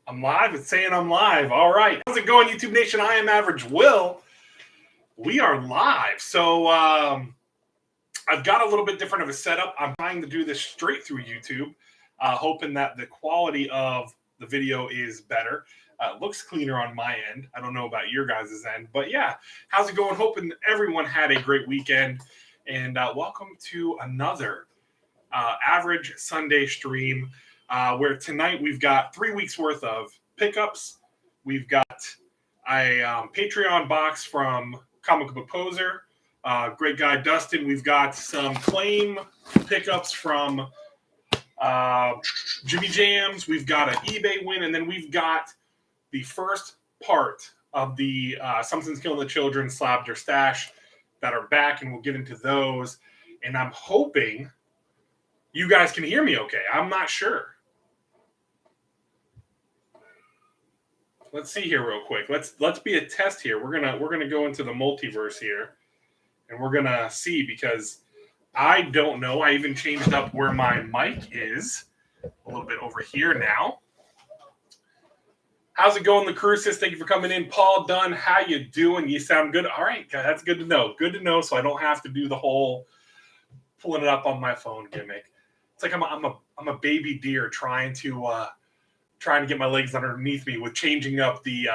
I'm live. It's saying I'm live. All right. How's it going, YouTube Nation? I am Average Will. We are live. So I've got a little bit different of a setup. I'm trying to do this straight through YouTube, hoping that the quality of the video is better. It looks cleaner on my end. I don't know about your guys' end. But yeah, how's it going? Hoping everyone had a great weekend. And welcome to another Average Sunday stream. Where tonight we've got 3 weeks worth of pickups. We've got a Patreon box from Comic Book Poser, great guy Dustin. We've got some claim pickups from Jimmy Jams. We've got an eBay win, and then we've got the first part of the Something's Killing the Children Slabbed Your Stash that are back, and we'll get into those. And I'm hoping you guys can hear me okay. I'm not sure. Let's see here real quick. Let's be a test here. We're gonna go into the multiverse here, and we're gonna see, because I don't know. I even changed up where my mic is a little bit over here now. How's it going, the crew? Sis, thank you for coming in. Paul Dunn, how you doing? You sound good. All right, that's good to know. Good to know, so I don't have to do the whole pulling it up on my phone gimmick. It's like I'm a baby deer trying to get my legs underneath me with changing up the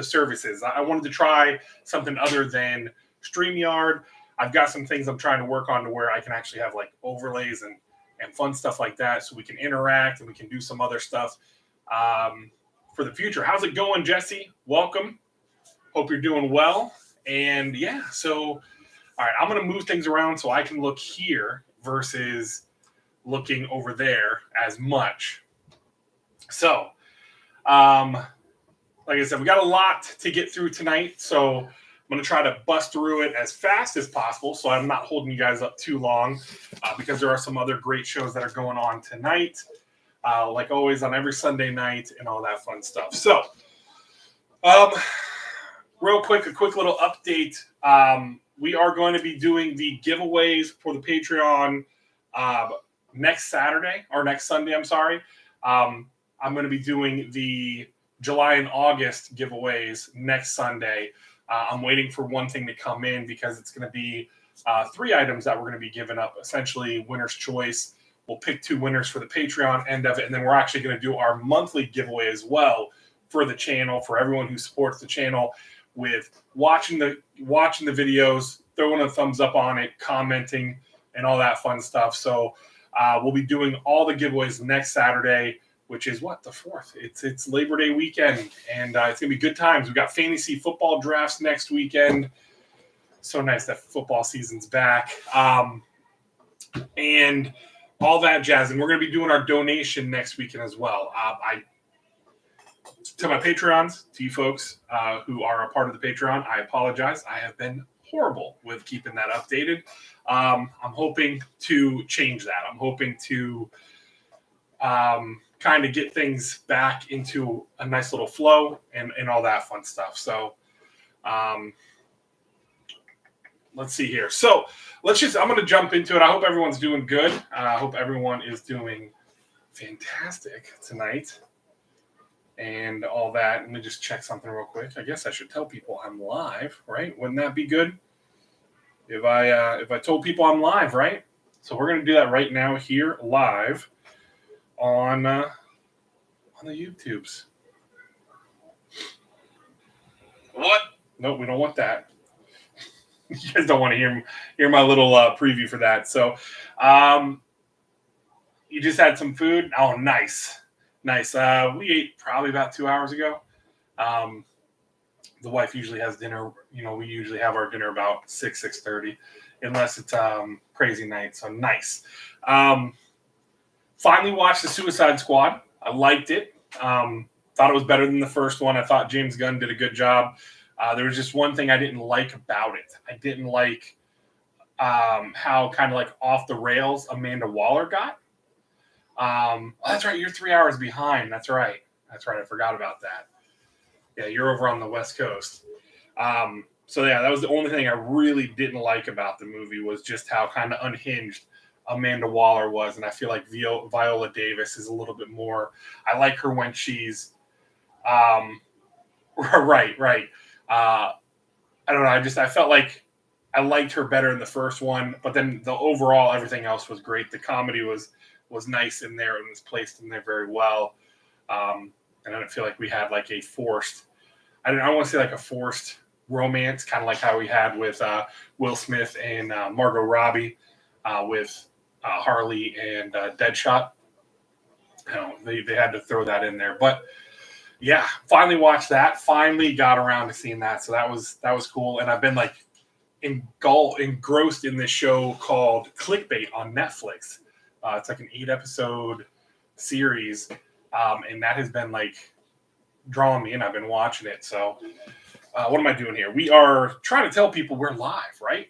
services. I wanted to try something other than StreamYard. I've got some things I'm trying to work on to where I can actually have like overlays and fun stuff like that, so we can interact and we can do some other stuff for the future. How's it going, Jesse? Welcome. Hope you're doing well. And yeah, so all right, I'm going to move things around so I can look here versus looking over there as much. So, like I said, we got a lot to get through tonight, so I'm going to try to bust through it as fast as possible, so I'm not holding you guys up too long, because there are some other great shows that are going on tonight, like always on every Sunday night and all that fun stuff. So, real quick, a quick little update. We are going to be doing the giveaways for the Patreon next Sunday, I'm sorry. I'm going to be doing the July and August giveaways next Sunday. I'm waiting for one thing to come in, because it's going to be 3 items that we're going to be giving up, essentially winner's choice. We'll pick 2 winners for the Patreon end of it, and then we're actually going to do our monthly giveaway as well for the channel, for everyone who supports the channel, with watching the videos, throwing a thumbs up on it, commenting, and all that fun stuff. So we'll be doing all the giveaways next Saturday, which is what, the 4th. It's Labor Day weekend, and it's gonna be good times. We got fantasy football drafts next weekend. So nice that football season's back, and all that jazz. And we're gonna be doing our donation next weekend as well. To my Patreons, to you folks who are a part of the Patreon, I apologize. I have been horrible with keeping that updated. I'm hoping to change that. I'm hoping to kind of get things back into a nice little flow and all that fun stuff. So let's see here. So I'm going to jump into it. I hope everyone's doing good. I hope everyone is doing fantastic tonight and all that. Let me just check something real quick. I guess I should tell people I'm live, right? Wouldn't that be good if I told people I'm live, right? So we're going to do that right now here live on the YouTubes. What? Nope, we don't want that. You guys don't want to hear my little preview for that. So, you just had some food. Oh, nice. We ate probably about 2 hours ago. The wife usually has dinner. We usually have our dinner about 6:30, unless it's crazy night. So nice. Finally watched The Suicide Squad. I liked it. Thought it was better than the first one. I thought James Gunn did a good job. There was just one thing I didn't like about it. I didn't like how kind of like off the rails Amanda Waller got. That's right. You're 3 hours behind. That's right. I forgot about that. Yeah, you're over on the West Coast. So yeah, that was the only thing I really didn't like about the movie, was just how kind of unhinged Amanda Waller was, and I feel like Viola Davis is a little bit more. I like her when she's right. I don't know. I felt like I liked her better in the first one, but then the overall everything else was great. The comedy was nice in there and was placed in there very well. And I don't feel like we had like a forced. I don't want to say like a forced romance, kind of like how we had with Will Smith and Margot Robbie with Harley and Deadshot. You know, they had to throw that in there, but yeah, finally watched that. Finally got around to seeing that, so that was cool. And I've been like engrossed in this show called Clickbait on Netflix. It's like an 8-episode series, and that has been like drawing me in. I've been watching it. So, what am I doing here? We are trying to tell people we're live, right?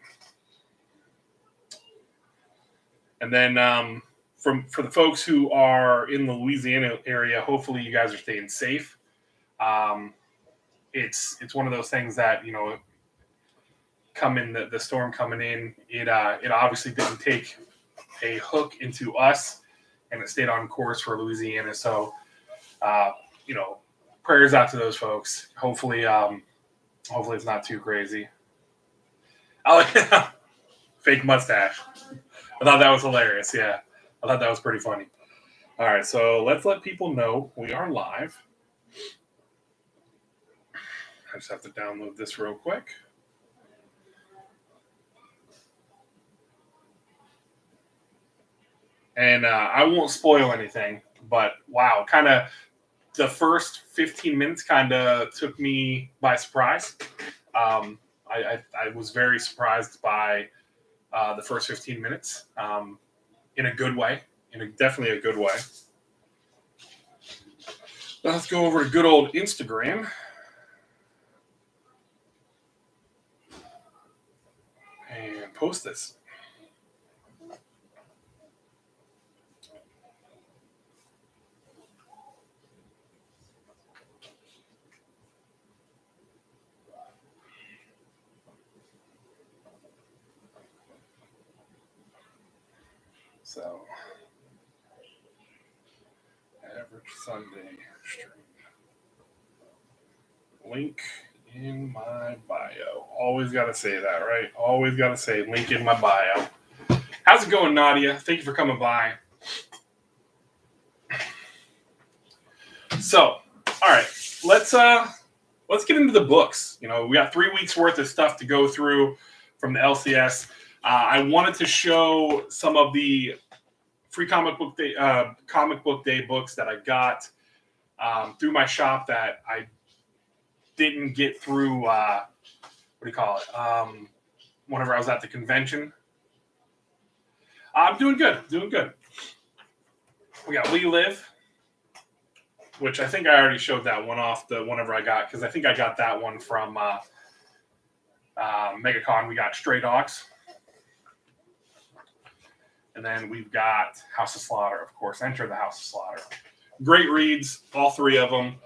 And then for the folks who are in the Louisiana area, hopefully you guys are staying safe. It's one of those things that, you know, the storm coming in, it obviously didn't take a hook into us, and it stayed on course for Louisiana. So, you know, prayers out to those folks. Hopefully it's not too crazy. Fake mustache. I thought that was hilarious. Yeah, I thought that was pretty funny. All right, so let's let people know we are live. I just have to download this real quick. And I won't spoil anything, but wow, kind of the first 15 minutes kind of took me by surprise. I was very surprised by the first 15 minutes in a good way, definitely a good way. Let's go over to good old Instagram. And post this. So, average Sunday stream. Link in my bio. Always got to say that, right? Always got to say link in my bio. How's it going, Nadia? Thank you for coming by. So, all right, let's get into the books. You know, we got 3 weeks worth of stuff to go through from the LCS. I wanted to show some of the free comic book day books that I got through my shop that I didn't get through. What do you call it? Whenever I was at the convention. I'm doing good. We got We Live, which I think I already showed that one off whenever I got, because I think I got that one from MegaCon. We got Stray Dogs. And then we've got House of Slaughter, of course. Enter the House of Slaughter. Great reads, all 3 of them.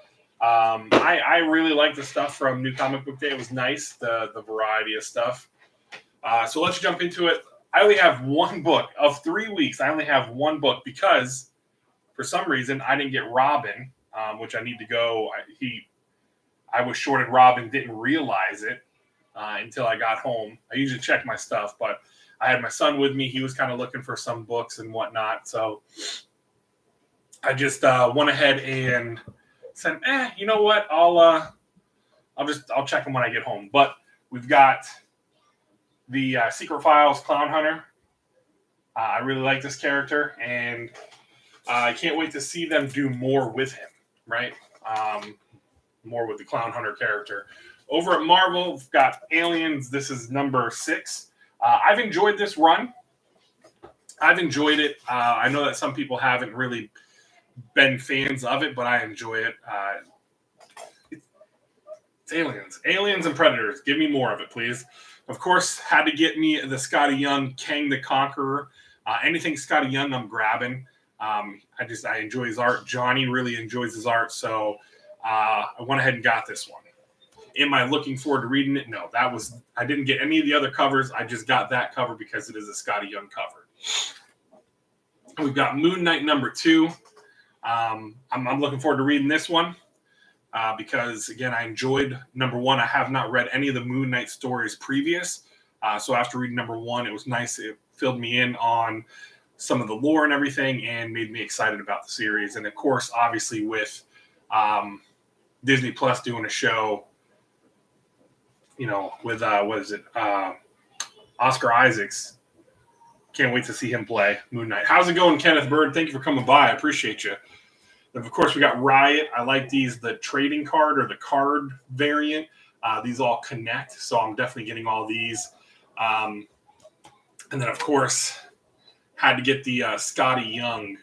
I really like the stuff from New Comic Book Day. It was nice, the variety of stuff. So let's jump into it. I only have one book. Of 3 weeks, I only have one book because for some reason I didn't get Robin, which I need to go. I was shorted Robin, didn't realize it until I got home. I usually check my stuff, but I had my son with me. He was kind of looking for some books and whatnot. So I just went ahead and said, you know what? I'll check them when I get home. But we've got the Secret Files Clown Hunter. I really like this character, and I can't wait to see them do more with him, right? More with the Clown Hunter character. Over at Marvel, we've got Aliens. This is number 6. I've enjoyed this run. I've enjoyed it. I know that some people haven't really been fans of it, but I enjoy it. It's Aliens. Aliens and Predators. Give me more of it, please. Of course, had to get me the Scotty Young Kang the Conqueror. Anything Scotty Young, I'm grabbing. I enjoy his art. Johnny really enjoys his art, so I went ahead and got this one. Am I looking forward to reading it? No, I didn't get any of the other covers. I just got that cover because it is a Scotty Young cover. We've got Moon Knight #2. I'm looking forward to reading this one because, again, I enjoyed #1. I have not read any of the Moon Knight stories previous. So after reading #1, it was nice. It filled me in on some of the lore and everything and made me excited about the series. And, of course, obviously with Disney Plus doing a show, with, Oscar Isaacs. Can't wait to see him play Moon Knight. How's it going, Kenneth Bird? Thank you for coming by. I appreciate you. And of course, we got Riot. I like these, the trading card or the card variant. These all connect, so I'm definitely getting all these. And then, of course, had to get the Scotty Young.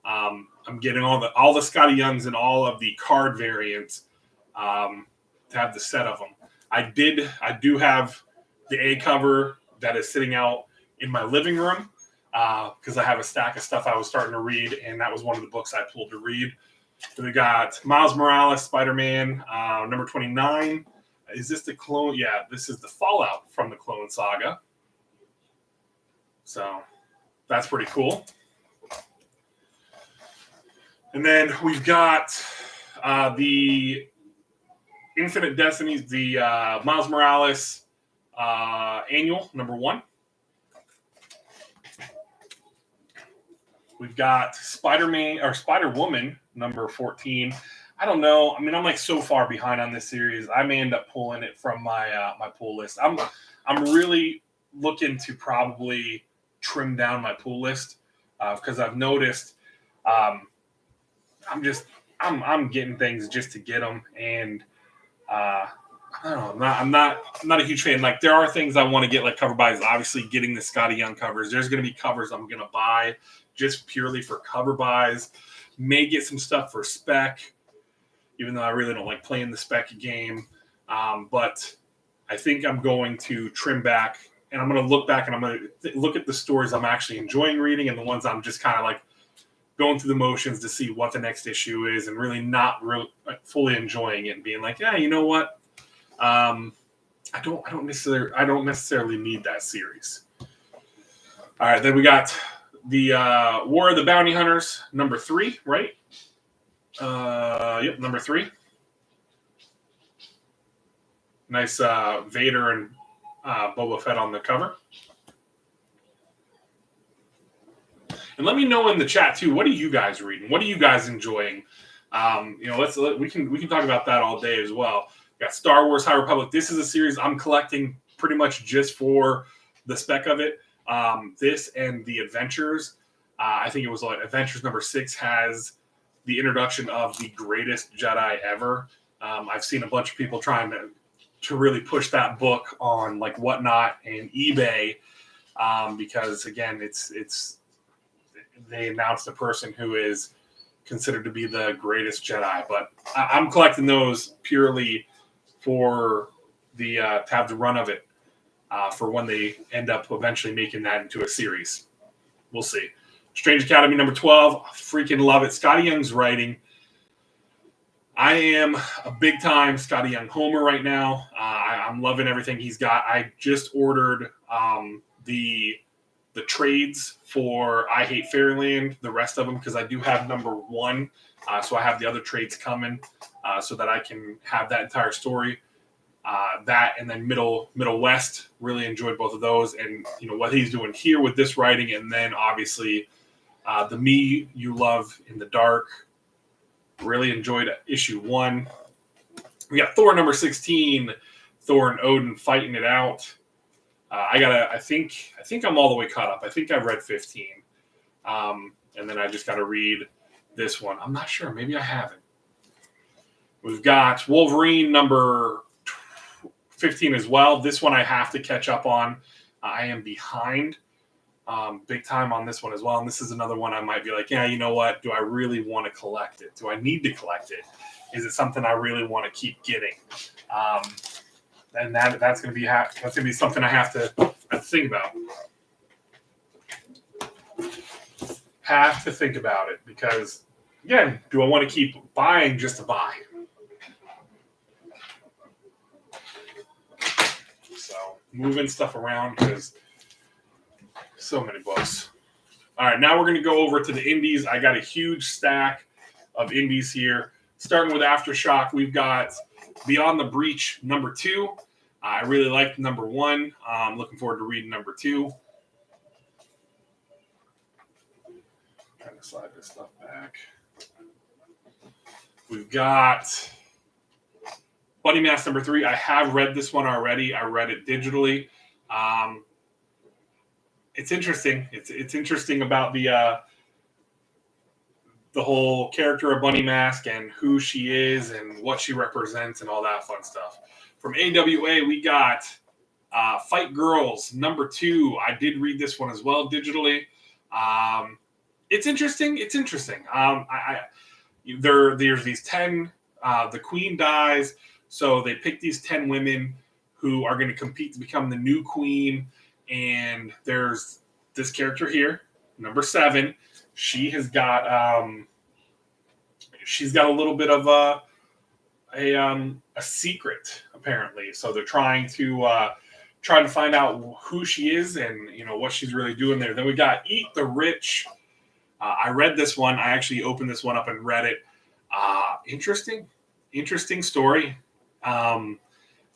I'm getting all the Scotty Youngs and all of the card variants to have the set of them. I do have the A cover that is sitting out in my living room because I have a stack of stuff I was starting to read, and that was one of the books I pulled to read. So we got Miles Morales, Spider-Man, #29. Is this the clone? Yeah, this is the Fallout from the Clone Saga. So that's pretty cool. And then we've got the Infinite Destinies, the Miles Morales annual, #1. We've got Spider-Man or Spider-Woman #14. I don't know. I mean, I'm like so far behind on this series. I may end up pulling it from my my pull list. I'm really looking to probably trim down my pull list because I've noticed I'm getting things just to get them, and I don't know. I'm not a huge fan. Like, there are things I want to get, like cover buys. Obviously, getting the Scotty Young covers. There's going to be covers I'm going to buy just purely for cover buys. May get some stuff for spec, even though I really don't like playing the spec game. But I think I'm going to trim back, and I'm going to look back, and I'm going to look at the stories I'm actually enjoying reading and the ones I'm just kind of like going through the motions to see what the next issue is, and really not fully enjoying it and being like, yeah, you know what? I don't necessarily need that series. All right, then we got the War of the Bounty Hunters, #3, right? Yep, #3. Nice Vader and Boba Fett on the cover. And let me know in the chat too. What are you guys reading? What are you guys enjoying? We can talk about that all day as well. We got Star Wars High Republic. This is a series I'm collecting pretty much just for the spec of it. This and the Adventures. I think it was like Adventures #6 has the introduction of the greatest Jedi ever. I've seen a bunch of people trying to really push that book on like Whatnot and eBay because again, they announced a person who is considered to be the greatest Jedi, but I'm collecting those purely for the to have the run of it for when they end up eventually making that into a series. We'll see. Strange Academy #12. Freaking love it. Scotty Young's writing. I am a big time Scotty Young homer right now. I'm loving everything he's got. I just ordered the trades for I Hate Fairyland, the rest of them, because I do have #1. So I have the other trades coming so that I can have that entire story. That and then Middle West, really enjoyed both of those. And, what he's doing here with this writing. And then obviously the Me You Love in the Dark. Really enjoyed issue 1. We got Thor #16, Thor and Odin fighting it out. I think I'm all the way caught up. I think I've read 15. And then I just got to read this one. I'm not sure. Maybe I haven't. We've got Wolverine #15 as well. This one I have to catch up on. I am behind big time on this one as well. And this is another one I might be like, yeah, you know what? Do I really want to collect it? Do I need to collect it? Is it something I really want to keep getting? And that's going to be something I have to think about. Have to think about it because, again, do I want to keep buying just to buy? So moving stuff around because so many books. All right, now we're going to go over to the indies. I got a huge stack of indies here. Starting with Aftershock, we've got Beyond the Breach #2. I really liked #1. I'm looking forward to reading #2. Trying to slide this stuff back. We've got Bunny Mask #3. I have read this one already. I read it digitally. It's interesting. It's interesting about the whole character of Bunny Mask and who she is and what she represents and all that fun stuff. From AWA, we got Fight Girls #2. I did read this one as well digitally. It's interesting. There's these 10. The queen dies, so they pick these 10 women who are going to compete to become the new queen. And there's this character here, #7. She has got she's got a little bit of a secret apparently. So they're trying to find out who she is and what she's really doing there. Then we got Eat the Rich. I read this one. I actually opened this one up and read it. Interesting story.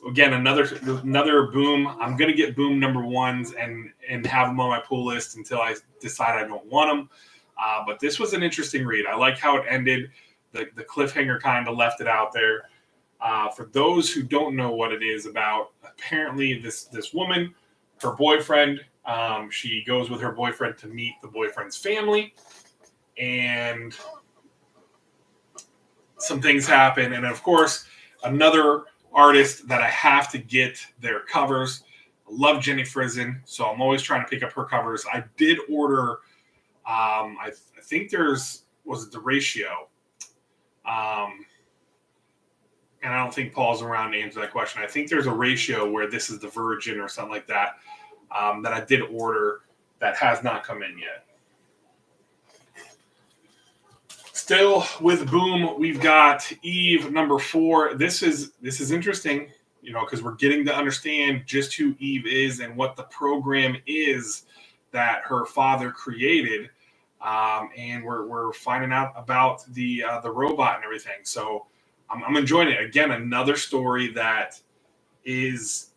Again, another Boom. I'm gonna get Boom #1s and have them on my pull list until I decide I don't want them. But this was an interesting read. I like how it ended. The cliffhanger kind of left it out there. For those who don't know what it is about, apparently this woman, her boyfriend, she goes with her boyfriend to meet the boyfriend's family, and some things happen. And of course, another artist that I have to get their covers. I love Jenny Frison, so I'm always trying to pick up her covers. I did order, I think was it the Ratio? And I don't think Paul's around to answer that question. I think there's a Ratio where this is the Virgin or something like that, that I did order that has not come in yet. Still with Boom, we've got Eve #4. This is interesting, because we're getting to understand just who Eve is and what the program is that her father created, and we're finding out about the robot and everything. So I'm enjoying it. Again, another story that is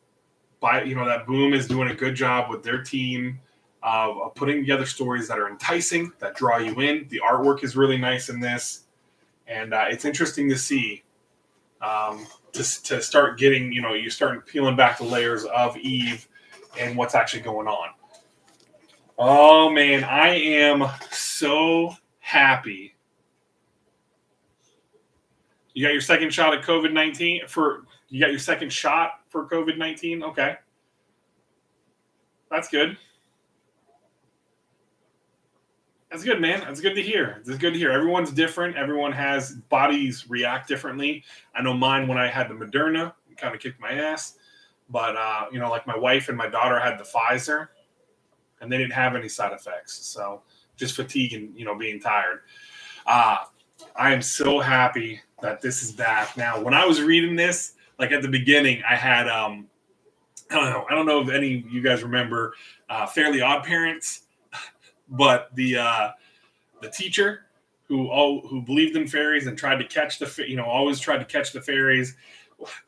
that Boom is doing a good job with their team of putting together stories that are enticing, that draw you in. The artwork is really nice in this, and it's interesting to see to start getting, you start peeling back the layers of Eve and what's actually going on. Oh man, I am so happy. You got your second shot of COVID-19 you got your second shot for COVID-19? Okay. That's good. That's good, man. That's good to hear. It's good to hear. Everyone's different. Everyone has bodies react differently. I know mine when I had the Moderna, it kind of kicked my ass. But, like my wife and my daughter had the Pfizer, and they didn't have any side effects. So just fatigue and, being tired. I am so happy that this is back. Now, when I was reading this, like at the beginning, I had, I don't know if any of you guys remember Fairly Odd Parents. But the teacher who believed in fairies and tried to catch always tried to catch the fairies.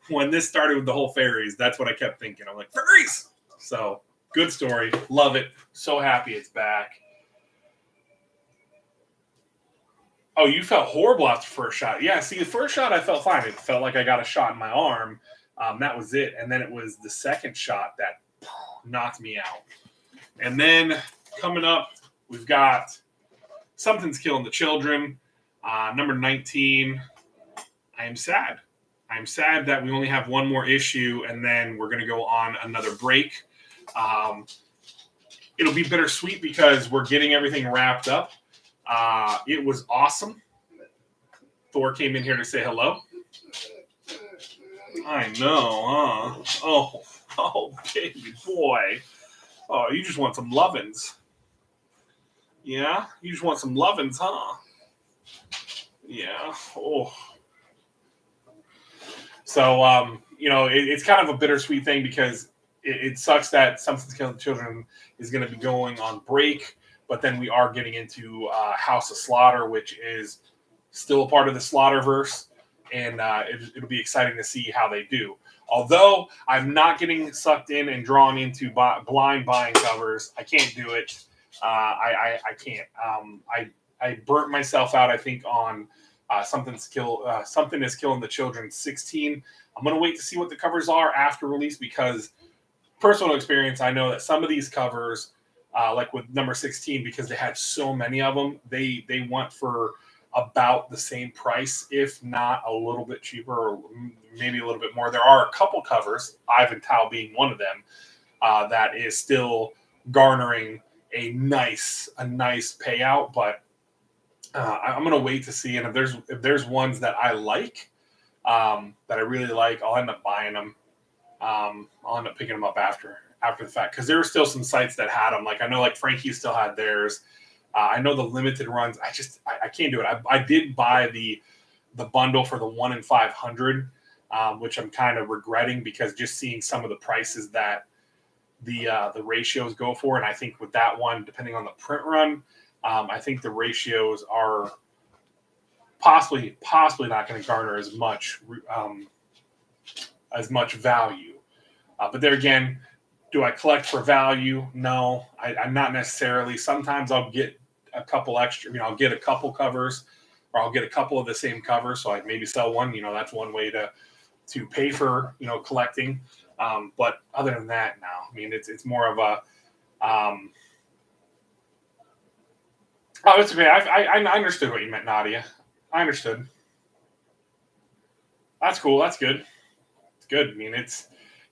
When this started with the whole fairies, that's what I kept thinking. I'm like, fairies! So, good story. Love it. So happy it's back. Oh, you felt horrible after the first shot. Yeah, see, the first shot I felt fine. It felt like I got a shot in my arm. That was it. And then it was the second shot that knocked me out. And then coming up, we've got Something's Killing the Children, #19. I am sad. I'm sad that we only have one more issue, and then we're going to go on another break. It'll be bittersweet because we're getting everything wrapped up. It was awesome. Thor came in here to say hello. I know, huh? Oh, baby boy. Oh, you just want some lovin's. Yeah? You just want some lovin's, huh? Yeah. Oh. So, it's kind of a bittersweet thing because it sucks that Something's Killing the Children is going to be going on break. But then we are getting into House of Slaughter, which is still a part of the Slaughterverse, and it'll be exciting to see how they do. Although I'm not getting sucked in and drawn into blind buying covers, I can't do it. I can't. I burnt myself out, I think, on Something is Killing the Children 16. I'm going to wait to see what the covers are after release, because personal experience, I know that some of these covers, like with number 16, because they had so many of them, they went for about the same price, if not a little bit cheaper, or maybe a little bit more. There are a couple covers, Ivan Tao being one of them, that is still garnering a nice payout. But I'm going to wait to see, and if there's ones that I like, that I really like, I'll end up buying them. I'll end up picking them up after the fact, because there were still some sites that had them. Like I know, like Frankie still had theirs. I know the limited runs. I can't do it. I did buy the bundle for the 1 in 500, which I'm kind of regretting, because just seeing some of the prices that the ratios go for, and I think with that one, depending on the print run, I think the ratios are possibly not going to garner as much value. But there again, do I collect for value? No, I'm not necessarily. Sometimes I'll get a couple extra, I'll get a couple covers, or I'll get a couple of the same covers. So I maybe sell one, that's one way to pay for, collecting. But other than that, no, it's more of a, it's okay. I understood what you meant, Nadia. I understood. That's cool. That's good. It's good.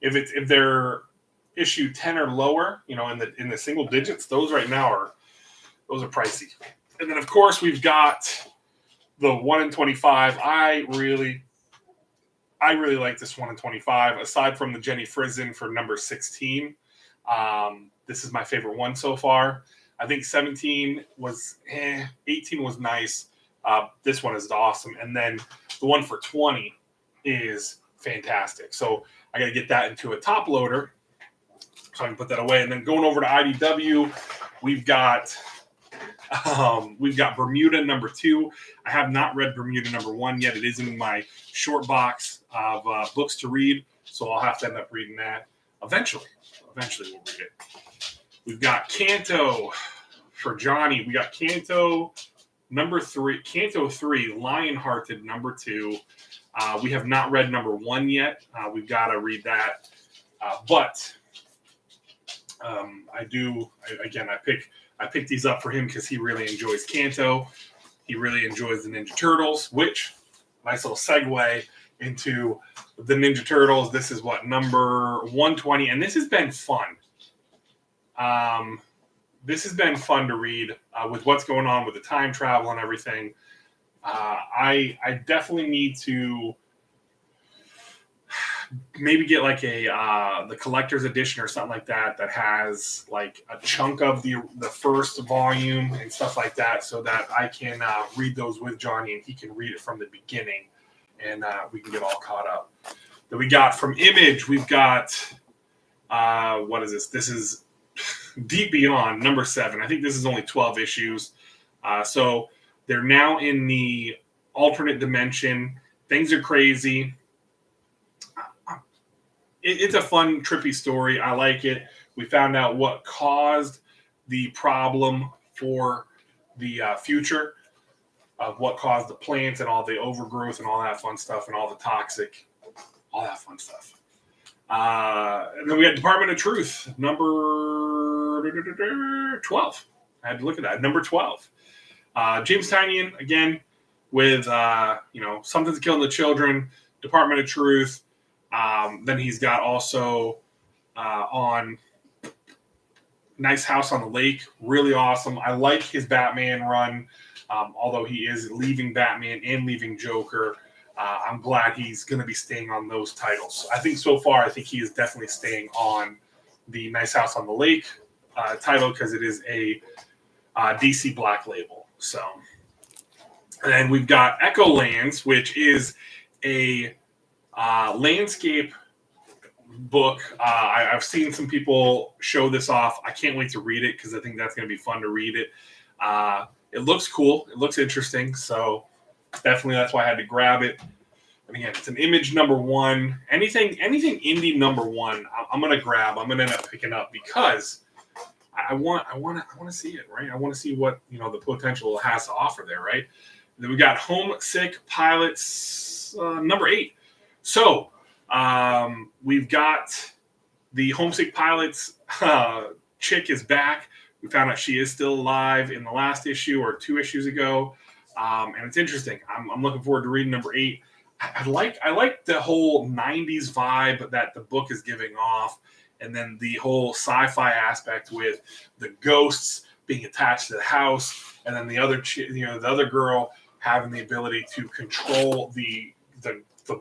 If they're issue 10 or lower, in the single digits, those right now are pricey. And then of course we've got the 1 in 25. I really like this 1 in 25. Aside from the Jenny Frizen for number 16, this is my favorite one so far. I think 17 was 18 was nice. This one is awesome, and then the one for 20 is fantastic. So I got to get that into a top loader so I can put that away. And then going over to IDW, we've got Bermuda number 2. I have not read Bermuda number 1 yet. It is in my short box of books to read, so I'll have to end up reading that eventually. Eventually we'll read it. We've got Kanto for Johnny. We got Kanto number 3, Kanto 3, Lionhearted number 2. We have not read number 1 yet. We've got to read that. But I picked these up for him because he really enjoys Kanto. He really enjoys the Ninja Turtles, which, nice little segue into the Ninja Turtles. This is number 120, and this has been fun. This has been fun to read with what's going on with the time travel and everything. I definitely need to maybe get like the collector's edition or something like that has like a chunk of the first volume and stuff like that, so that I can read those with Johnny and he can read it from the beginning, and we can get all caught up. Then we got from Image, we've got what is this? This is Deep Beyond number 7. I think this is only 12 issues. So they're now in the alternate dimension. Things are crazy. It's a fun, trippy story. I like it. We found out what caused the problem for the future, of what caused the plants and all the overgrowth and all that fun stuff and all the toxic, all that fun stuff. And then we got Department of Truth, number 12. I had to look at that. Number 12. James Tynion, again, with, Something's Killing the Children, Department of Truth. Then he's got also on Nice House on the Lake. Really awesome. I like his Batman run, although he is leaving Batman and leaving Joker. I'm glad he's going to be staying on those titles. I think so far, he is definitely staying on the Nice House on the Lake title, because it is a DC Black Label. So, and then we've got Echo Lands, which is a landscape book. I've seen some people show this off. I can't wait to read it because I think that's going to be fun to read it. It looks cool. It looks interesting. So definitely that's why I had to grab it. And again, it's an Image #1. Anything indie #1, I'm going to grab. I'm going to end up picking up because I want to see it, right? I want to see what the potential it has to offer there, right? And then we got Homesick Pilots #8. So we've got the Homesick Pilots chick is back. We found out she is still alive in the last issue or 2 issues ago, and it's interesting. I'm looking forward to reading #8. I like the whole 90s vibe that the book is giving off, and then the whole sci-fi aspect with the ghosts being attached to the house, and then the other girl having the ability to control the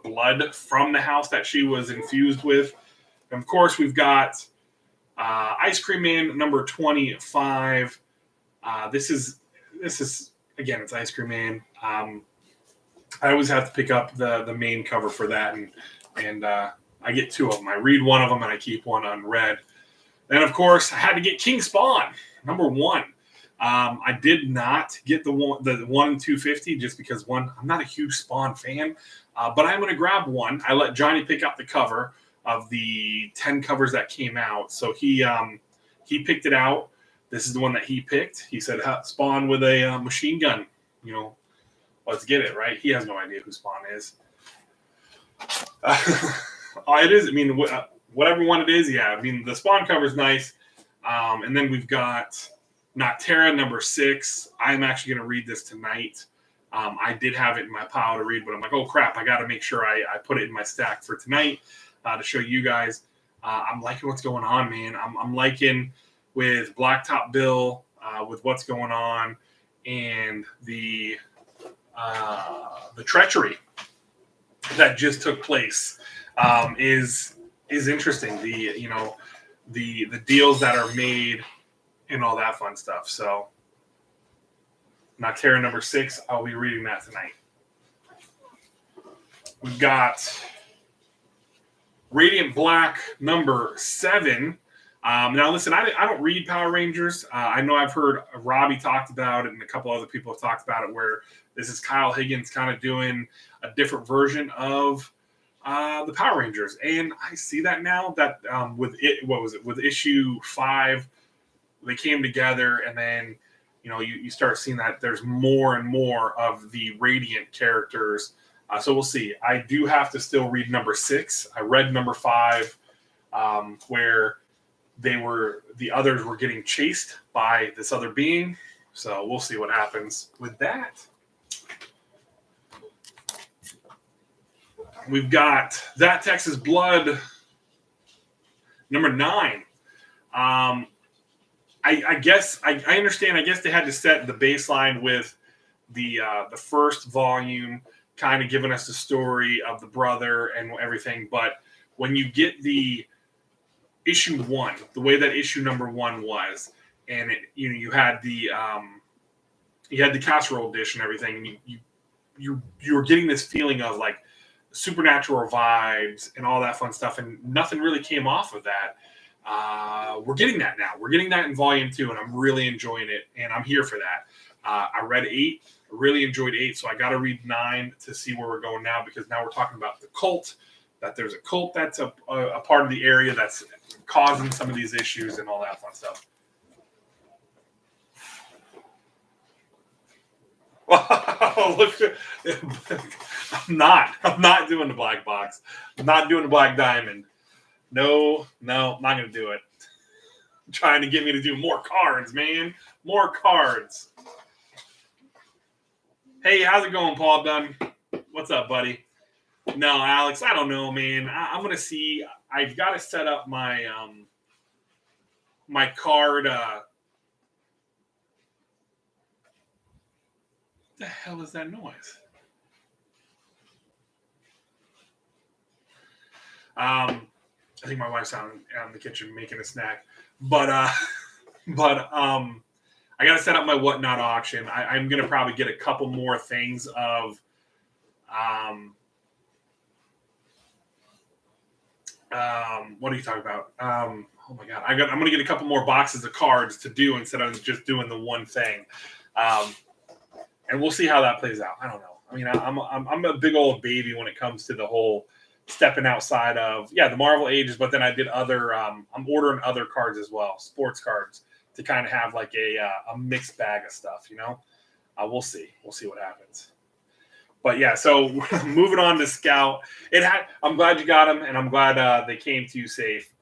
blood from the house that she was infused with. And of course, we've got Ice Cream Man #25. This is again, it's Ice Cream Man. I always have to pick up the main cover for that, and I get 2 of them. I read one of them and I keep one unread. Then of course I had to get King Spawn #1. I did not get the 1 in 250 just because I'm not a huge Spawn fan, but I'm going to grab one. I let Johnny pick up the cover of the 10 covers that came out, so he picked it out. This is the one that he picked. He said Spawn with a machine gun. Let's get it, right? He has no idea who Spawn is. It is. I mean, whatever one it is, yeah. I mean, the Spawn cover is nice, and then we've got Noctera #6. I'm actually going to read this tonight. I did have it in my pile to read, but I'm like, oh crap, I got to make sure I put it in my stack for tonight to show you guys. I'm liking what's going on, man. I'm liking with Blacktop Bill, with what's going on, and the treachery that just took place is interesting. The deals that are made and all that fun stuff. So Noctera #6, I'll be reading that tonight. We've got Radiant Black #7. Now, listen, I don't read Power Rangers. I know I've heard Robbie talked about it, and a couple other people have talked about it, where this is Kyle Higgins kind of doing a different version of the Power Rangers. And I see that now that with issue 5, they came together, and then you start seeing that there's more and more of the Radiant characters. So we'll see. I do have to still read #6. I read #5, where the others were getting chased by this other being. So we'll see what happens with that. We've got That Texas Blood #9. I guess I understand. I guess they had to set the baseline with the first volume, kind of giving us the story of the brother and everything. But when you get the issue 1, the way that issue #1 was, and you had the casserole dish and everything, and you were getting this feeling of like supernatural vibes and all that fun stuff, and nothing really came off of that. We're getting that now. We're getting that in volume 2, and I'm really enjoying it, and I'm here for that. I read 8, really enjoyed 8, so I got to read 9 to see where we're going now, because now we're talking about the cult, that there's a cult that's a part of the area that's causing some of these issues and all that fun stuff. Look, I'm not doing the black box. I'm not doing the black diamond. No, I'm not going to do it. Trying to get me to do more cards, man. More cards. Hey, how's it going, Paul Dunn? What's up, buddy? No, Alex, I don't know, man. I'm going to see. I've got to set up my my card. What the hell is that noise? I think my wife's out in the kitchen making a snack. But I got to set up my Whatnot auction. I'm going to probably get a couple more things of What are you talking about? Oh my god, I'm gonna get a couple more boxes of cards to do instead of just doing the one thing, and we'll see how that plays out. I don't know. I mean, I'm a big old baby when it comes to the whole stepping outside of the Marvel ages, but then I did other. I'm ordering other cards as well, sports cards, to kind of have like a mixed bag of stuff. We'll see. We'll see what happens. But yeah, so moving on to Scout. I'm glad you got them, and I'm glad they came to you safe.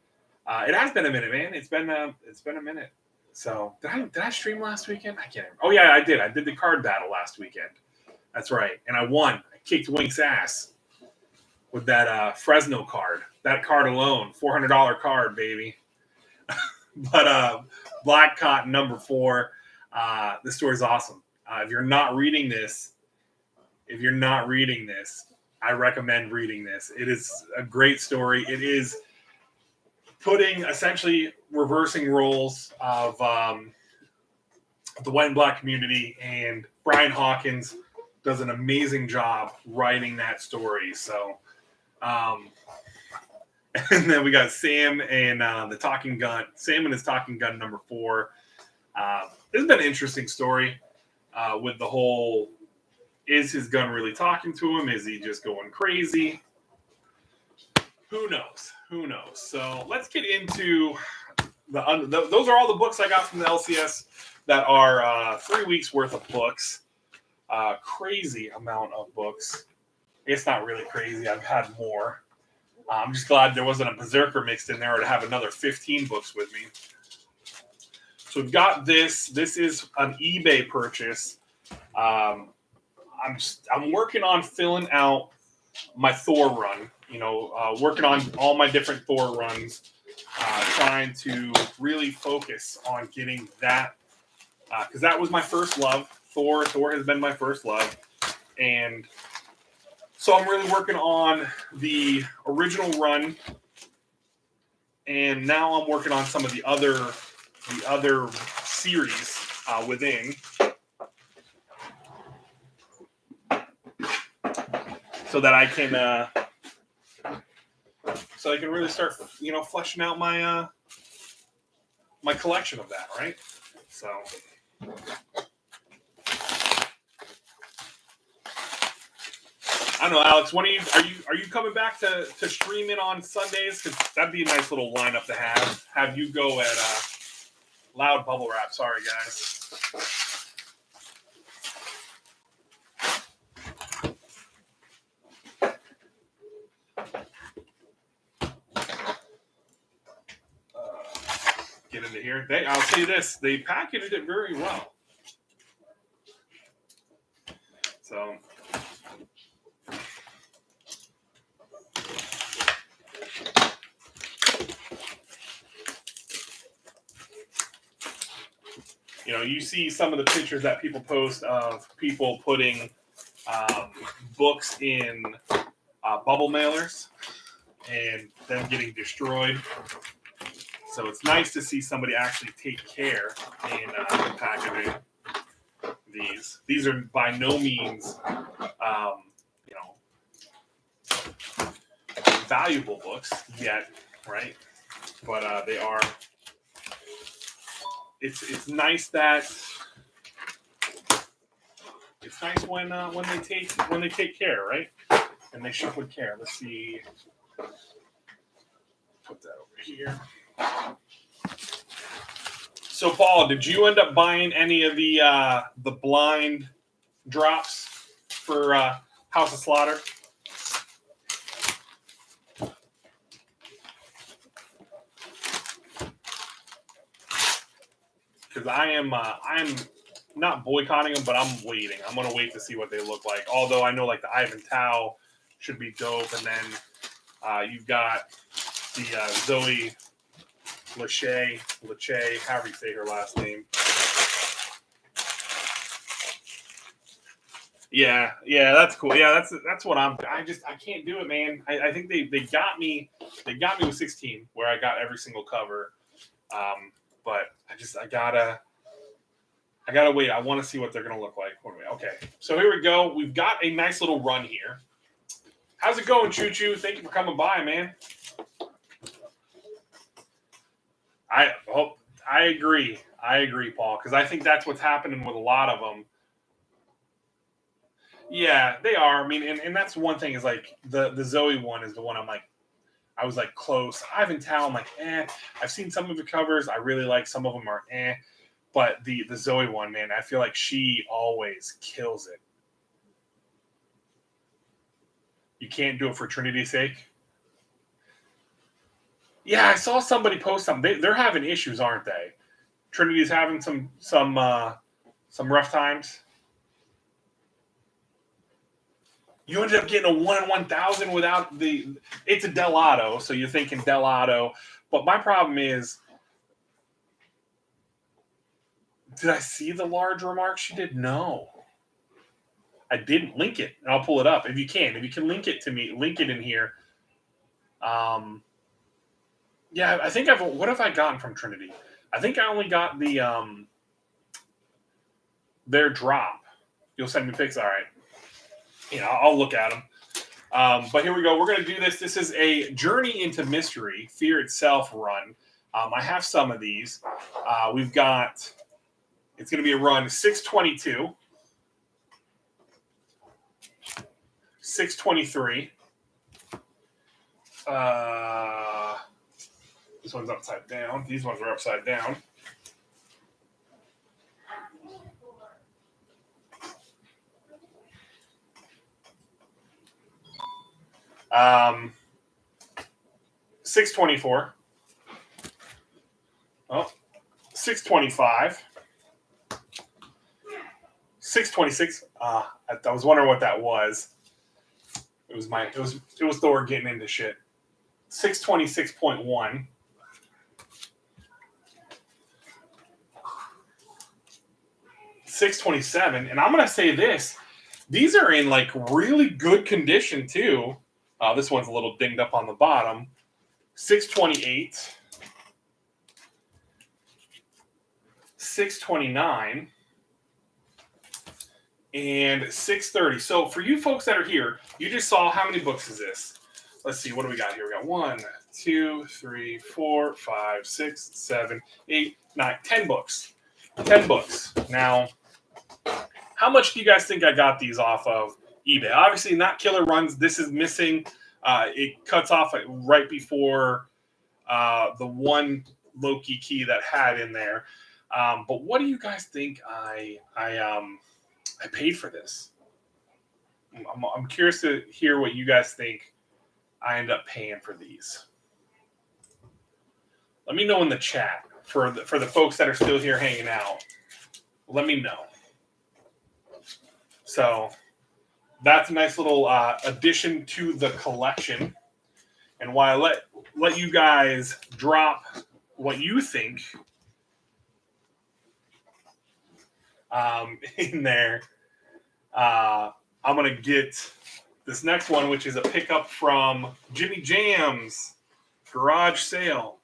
It has been a minute, man. It's been a minute. So did I stream last weekend? I can't remember. Oh yeah, I did. I did the card battle last weekend. That's right, and I won. I kicked Wink's ass with that Fresno card. That card alone, $400 card, baby. But Black Cotton number 4. This story's awesome. If you're not reading this, I recommend reading this. It is a great story. It is essentially reversing roles of the white and black community, and Brian Hawkins does an amazing job writing that story. So, and then we got Sam and the Talking Gun. Sam and his Talking Gun number 4. This has been an interesting story with the whole. Is his gun really talking to him? Is he just going crazy? Who knows? So let's get into those are all the books I got from the LCS that are 3 weeks worth of books. Crazy amount of books. It's not really crazy. I've had more. I'm just glad there wasn't a Berserker mixed in there or to have another 15 books with me. So we've got this. This is an eBay purchase. I'm working on filling out my Thor run, working on all my different Thor runs, trying to really focus on getting that, because that was my first love. Thor has been my first love. And so I'm really working on the original run, and now I'm working on some of the other series within. So that I can really start, fleshing out my my collection of that, right? So I don't know, Alex. When are you coming back to stream in on Sundays? Because that'd be a nice little lineup to have. Have you go at Loud Bubble Wrap? Sorry, guys. Get into here. I'll tell you this, they packaged it very well. So you see some of the pictures that people post of people putting books in bubble mailers and them getting destroyed. So it's nice to see somebody actually take care in packaging these. These are by no means, valuable books yet, right? But they are. It's nice that it's nice when they take care, right? And they ship with care. Let's see. Put that over here. So, Paul, did you end up buying any of the blind drops for House of Slaughter? Because I'm not boycotting them, but I'm waiting. I'm gonna wait to see what they look like. Although I know like the Ivan Tao should be dope, and then you've got the Zoe Lachey, however you say her last name. Yeah, that's cool. Yeah, that's what I can't do it, man. I think they got me with 16, where I got every single cover. But I gotta wait. I want to see what they're gonna look like. Okay, so here we go. We've got a nice little run here. How's it going, Choo Choo? Thank you for coming by, man. I agree. I agree, Paul, because I think that's what's happening with a lot of them. Yeah, they are. I mean, and that's one thing is like the Zoe one is the one I'm like, I was like close. Ivanhoe, I'm like, I've seen some of the covers. I really like some of them are but the Zoe one, man, I feel like she always kills it. You can't do it for Trinity's sake. Yeah, I saw somebody post something. They're having issues, aren't they? Trinity's having some rough times. You ended up getting a 1 in 1,000 without the. It's a Delato, so you're thinking Delato. But my problem is, did I see the large remark she did? No, I didn't link it, and I'll pull it up if you can. If you can link it to me, link it in here. Yeah, I think what have I gotten from Trinity? I think I only got the their drop. You'll send me pics, all right? Yeah, I'll look at them. But here we go. We're going to do this. This is a Journey into Mystery, Fear Itself run. I have some of these. We've got, it's going to be a run 622, 623. This one's upside down. These ones are upside down. 624. Oh, 625. 626. I was wondering what that was. It was Thor getting into shit. 626.1. 627. And I'm gonna say this. These are in like really good condition too. This one's a little dinged up on the bottom. 628. 629. And 630. So for you folks that are here, you just saw how many books is this? Let's see, what do we got here? We got 1, 2, 3, 4, 5, 6, 7, 8, 9, 10 books. 10 books. Now, how much do you guys think I got these off of eBay? Obviously, not killer runs. This is missing. It cuts off right before the one Loki key that had in there. But what do you guys think I paid for this? I'm curious to hear what you guys think I end up paying for these. Let me know in the chat for the folks that are still here hanging out. Let me know. So that's a nice little addition to the collection. And while I let you guys drop what you think in there, I'm going to get this next one, which is a pickup from Jimmy Jam's garage sale.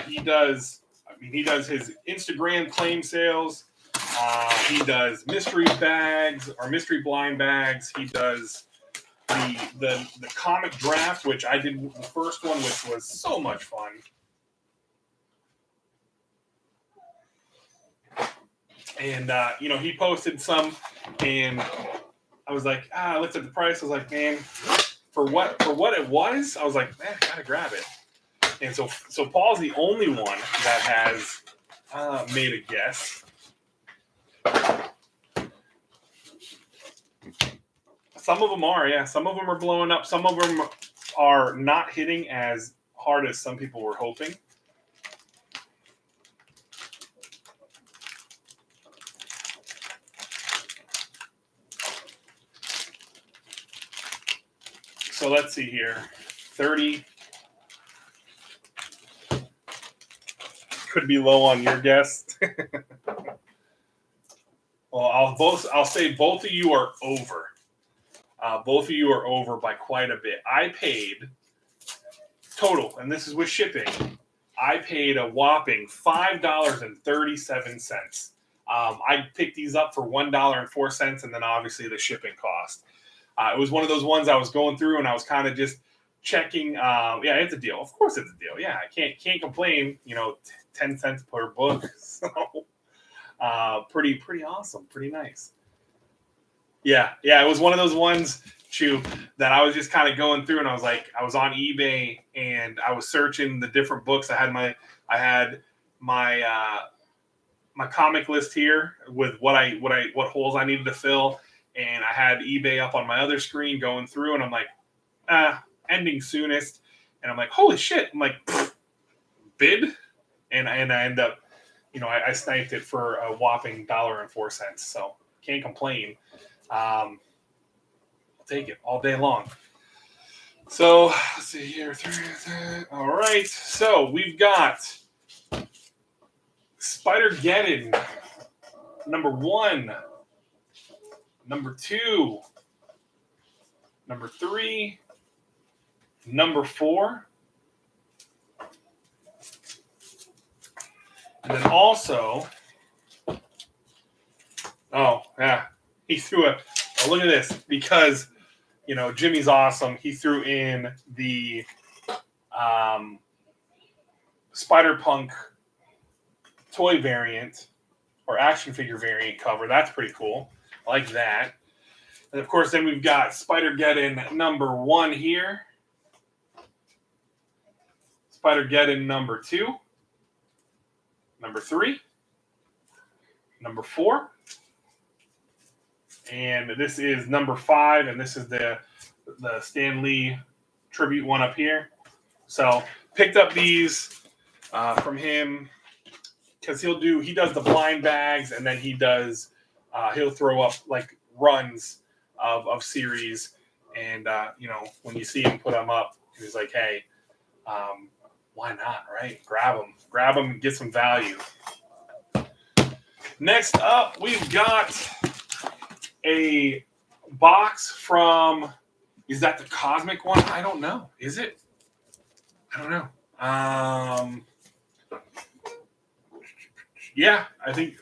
He does his Instagram claim sales. He does mystery bags or mystery blind bags. He does the comic draft, which I did the first one, which was so much fun. And he posted some, and I was like, I looked at the price. I was like, man, for what it was, I was like, man, I gotta grab it. And so Paul's the only one that has made a guess. Some of them are, yeah. Some of them are blowing up. Some of them are not hitting as hard as some people were hoping. So let's see here. 30. Could be low on your guess. Well, I'll say both of you are over. Both of you are over by quite a bit. I paid total, and this is with shipping. I paid a whopping $5.37. I picked these up for $1.04, and then obviously the shipping cost. It was one of those ones I was going through, and I was kind of just checking. Yeah, it's a deal. Of course, it's a deal. Yeah, I can't complain. 10 cents per book. So, pretty awesome. Pretty nice. Yeah. It was one of those ones, Chew, that I was just kind of going through, and I was on eBay and I was searching the different books. I had my comic list here with what holes I needed to fill, and I had eBay up on my other screen going through, and I'm like, ending soonest, and I'm like, holy shit! I'm like, bid, and I end up, I sniped it for a whopping $1.04. So can't complain. I'll take it all day long. So let's see here. All right, so we've got Spider-Geddon, number 1, number 2, number 3, number 4, and then also, he threw look at this, because Jimmy's awesome. He threw in the Spider-Punk toy variant or action figure variant cover. That's pretty cool. I like that. And of course, then we've got Spider-Geddon number 1 here. Spider-Geddon number 2. Number 3. Number 4. And this is number 5, and this is the Stan Lee tribute one up here. So picked up these from him because he does the blind bags, and then he'll throw up like runs of series, and when you see him put them up, he's like, hey, why not, right? Grab them and get some value. Next up, we've got a box from, is that the Cosmic one? I don't know. Is it? I don't know. Yeah, I think,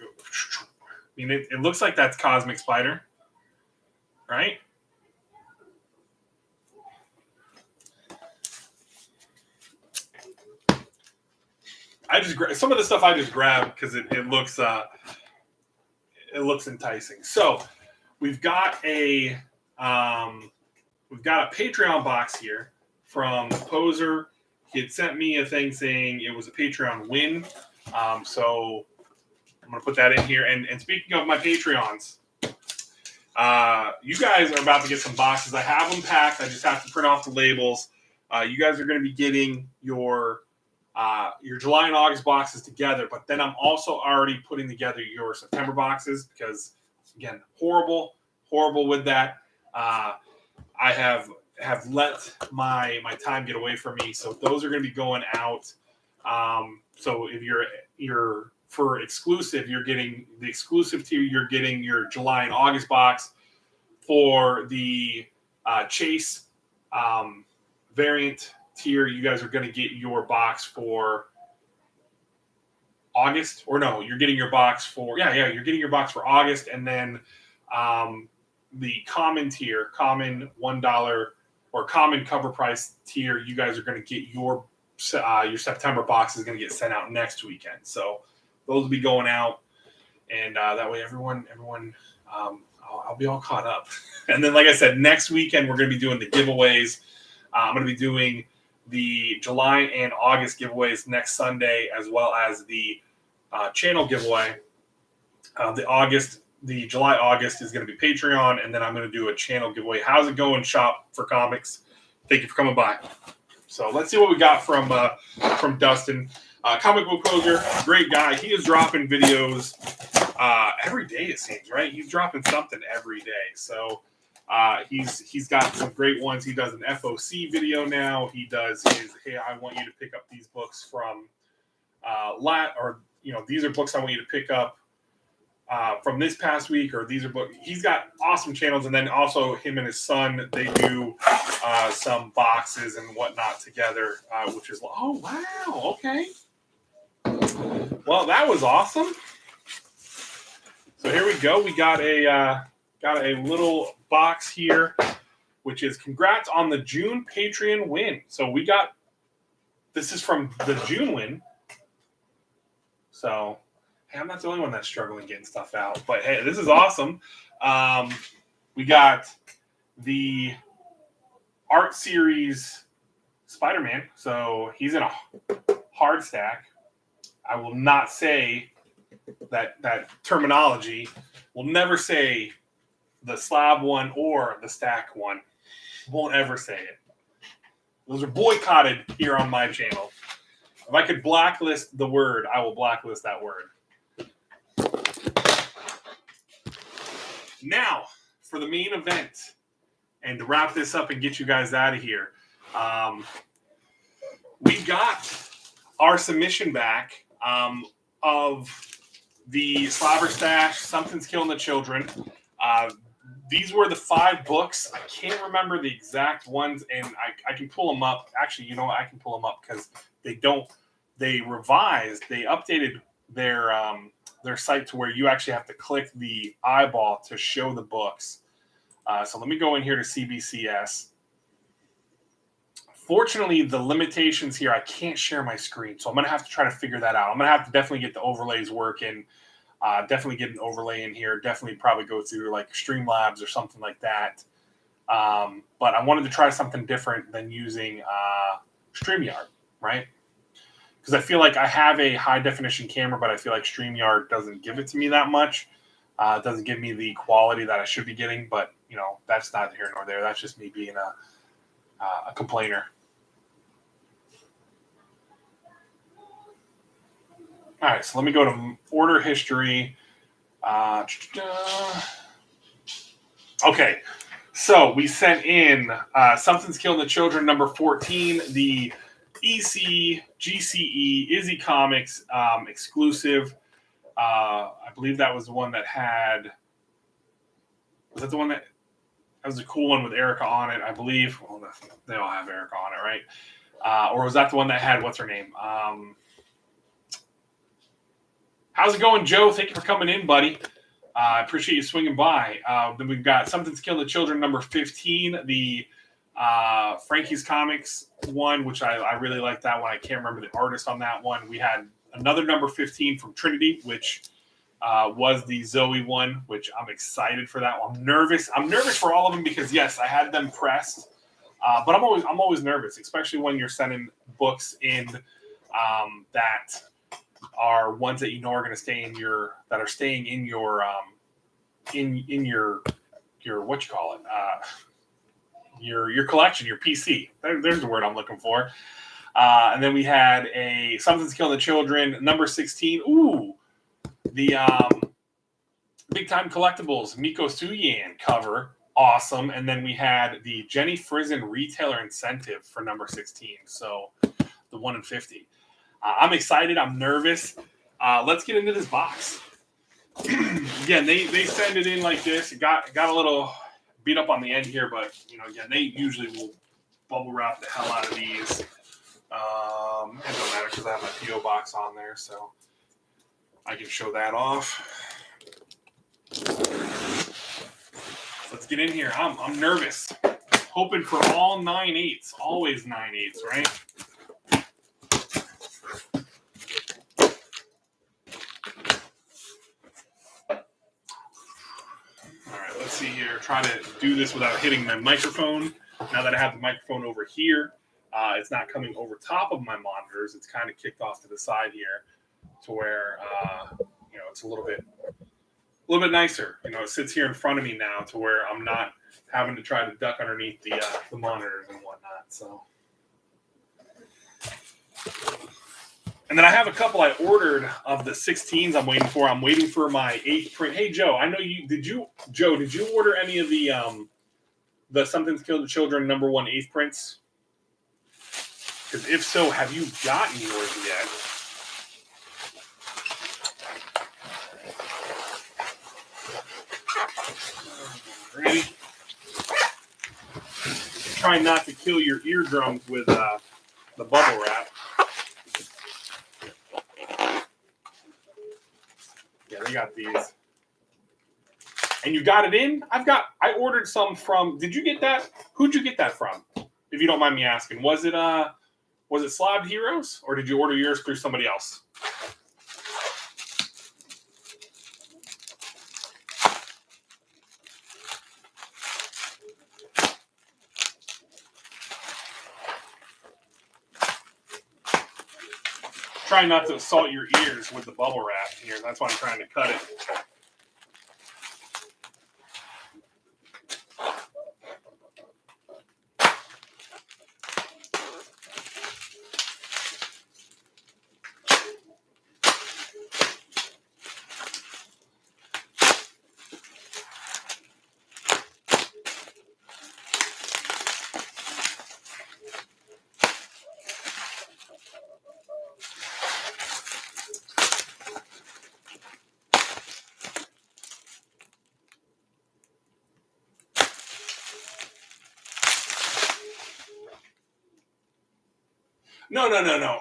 it looks like that's Cosmic Spider, right? Some of the stuff I just grabbed because it looks enticing. So we've got a Patreon box here from Poser. He had sent me a thing saying it was a Patreon win. So I'm going to put that in here. And speaking of my Patreons, you guys are about to get some boxes. I have them packed. I just have to print off the labels. You guys are going to be getting your July and August boxes together, but then I'm also already putting together your September boxes because, again, horrible with that. I have let my time get away from me, so those are going to be going out. So if you're for exclusive, you're getting the exclusive tier. You're getting your July and August box. For the Chase variant tier, you guys are going to get your box for August, or no, you're getting your box for you're getting your box for August, and then the common tier, common $1 or common cover price tier, you guys are going to get your September box is going to get sent out next weekend. So those will be going out, and that way everyone I'll be all caught up. And then, like I said, next weekend we're going to be doing the giveaways. I'm going to be doing the July and August giveaways next Sunday, as well as the channel giveaway. The July August is going to be Patreon, and then I'm going to do a channel giveaway. How's it going, Shop for Comics? Thank you for coming by. So let's see what we got from Dustin. Comic Book Poser, great guy. He is dropping videos every day, it seems, right? He's dropping something every day. So he's got some great ones. He does an FOC video now. He does his, hey, I want you to pick up these books from these are books I want you to pick up from this past week, or these are books. He's got awesome channels, and then also him and his son, they do some boxes and whatnot together, which is, oh wow, okay. Well, that was awesome. So here we go. We got a little box here which is congrats on the June Patreon win. So this is from the June win. So, hey, I'm not the only one that's struggling getting stuff out. But, hey, this is awesome. We got the art series Spider-Man. So, he's in a hard stack. I will not say that terminology. We'll never say the slab one or the stack one. Won't ever say it. Those are boycotted here on my channel. If I could blacklist the word, I will blacklist that word. Now, for the main event, and to wrap this up and get you guys out of here, we got our submission back of the Slobber Stash, Something's Killing the Children. These were the 5 books. I can't remember the exact ones, and I can pull them up. Actually, you know what? I can pull them up because they revised, they updated their site to where you actually have to click the eyeball to show the books. So let me go in here to CBCS. Fortunately, the limitations here, I can't share my screen, so I'm going to have to try to figure that out. I'm going to have to definitely get the overlays working. Definitely get an overlay in here. Definitely probably go through like Streamlabs or something like that. But I wanted to try something different than using StreamYard, right? Because I feel like I have a high definition camera, but I feel like StreamYard doesn't give it to me that much. It doesn't give me the quality that I should be getting. But, you know, that's neither here nor there. That's just me being a complainer. All right, so let me go to order history. Okay, so we sent in Something's Killing the Children, number 14, the EC, GCE, Izzy Comics exclusive. I believe that was the one that had... Was that the one that was a cool one with Erica on it, I believe? Well, they all have Erica on it, right? Or was that the one that had... What's her name? How's it going, Joe? Thank you for coming in, buddy. I appreciate you swinging by. Then we've got Something's Killing the Children, number 15, the Frankie's Comics one, which I really like that one. I can't remember the artist on that one. We had another number 15 from Trinity, which was the Zoe one, which I'm excited for that one. I'm nervous. I'm nervous for all of them because, yes, I had them pressed. But I'm always nervous, especially when you're sending books in that are ones that you know are going to stay in your what you call it, your collection, your PC. There's the word I'm looking for. And then we had a Something's Killing the Children, number 16. Ooh, the Big Time Collectibles Miko Suyan cover, awesome. And then we had the Jenny Frizen retailer incentive for number 16. So the 1 in 50. I'm excited. I'm nervous. Let's get into this box. Again, they send it in like this. It got a little beat up on the end here, but again, they usually will bubble wrap the hell out of these. It don't matter because I have my PO box on there, so I can show that off. Let's get in here. I'm nervous. Hoping for all 9/8s. Always 9/8s, right? Let's see here. Try to do this without hitting my microphone. Now that I have the microphone over here, it's not coming over top of my monitors. It's kind of kicked off to the side here, to where it's a little bit nicer. It sits here in front of me now, to where I'm not having to try to duck underneath the monitors and whatnot. So, and then I have a couple I ordered of the 16s I'm waiting for. I'm waiting for my 8th print. Hey, Joe, I know you did. Joe, did you order any of the Something's Killed the Children number 1 8th prints? Because if so, have you gotten yours yet? Ready? Try not to kill your eardrums with the bubble wrap. Yeah, they got these. and you got it in. I ordered some from. Did you get that? Who'd you get that from? If you don't mind me asking, was it Slabbed Heroes, or did you order yours through somebody else? Trying not to assault your ears with the bubble wrap here. That's why I'm trying to cut it. No.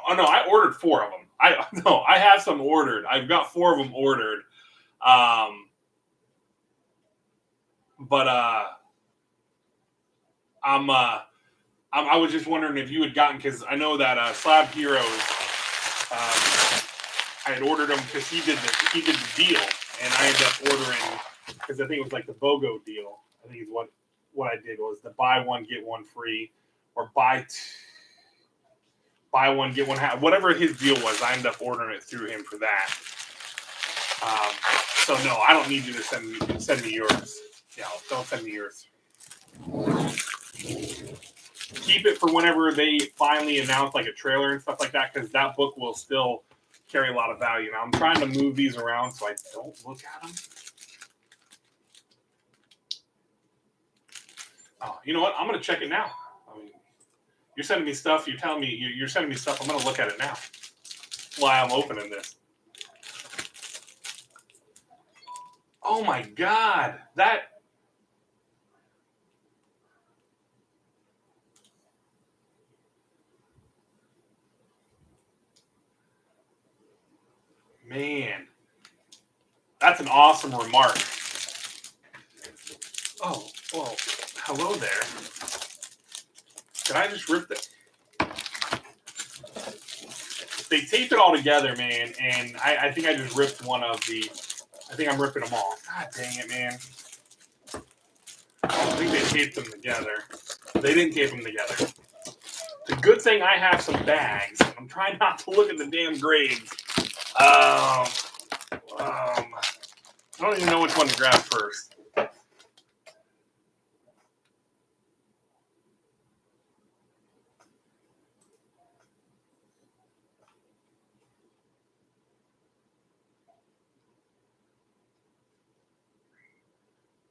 Oh no, I ordered 4 of them. I have some ordered. I've got 4 of them ordered. I was just wondering if you had gotten, because I know that Slab Heroes, I had ordered them because he did the deal, and I ended up ordering because I think it was like the BOGO deal. I think is what I did was the buy one get one free, or buy one get one half, whatever his deal was. I ended up ordering it through him for that. So no, I don't need you to send me yours. Yeah, don't send me yours. Keep it for whenever they finally announce like a trailer and stuff like that, because that book will still carry a lot of value. Now I'm trying to move these around so I don't look at them. Oh, you know what? I'm going to check it now. I mean, you're sending me stuff. You're telling me you're sending me stuff. I'm going to look at it now while I'm opening this. Oh my God. Man, that's an awesome remark. Oh, well, hello there. Did I just rip it? They taped it all together, man, and I think I just ripped one of the... I think I'm ripping them all. God dang it, man. I think they taped them together. They didn't tape them together. It's a good thing I have some bags. I'm trying not to look at the damn grades. I don't even know which one to grab first.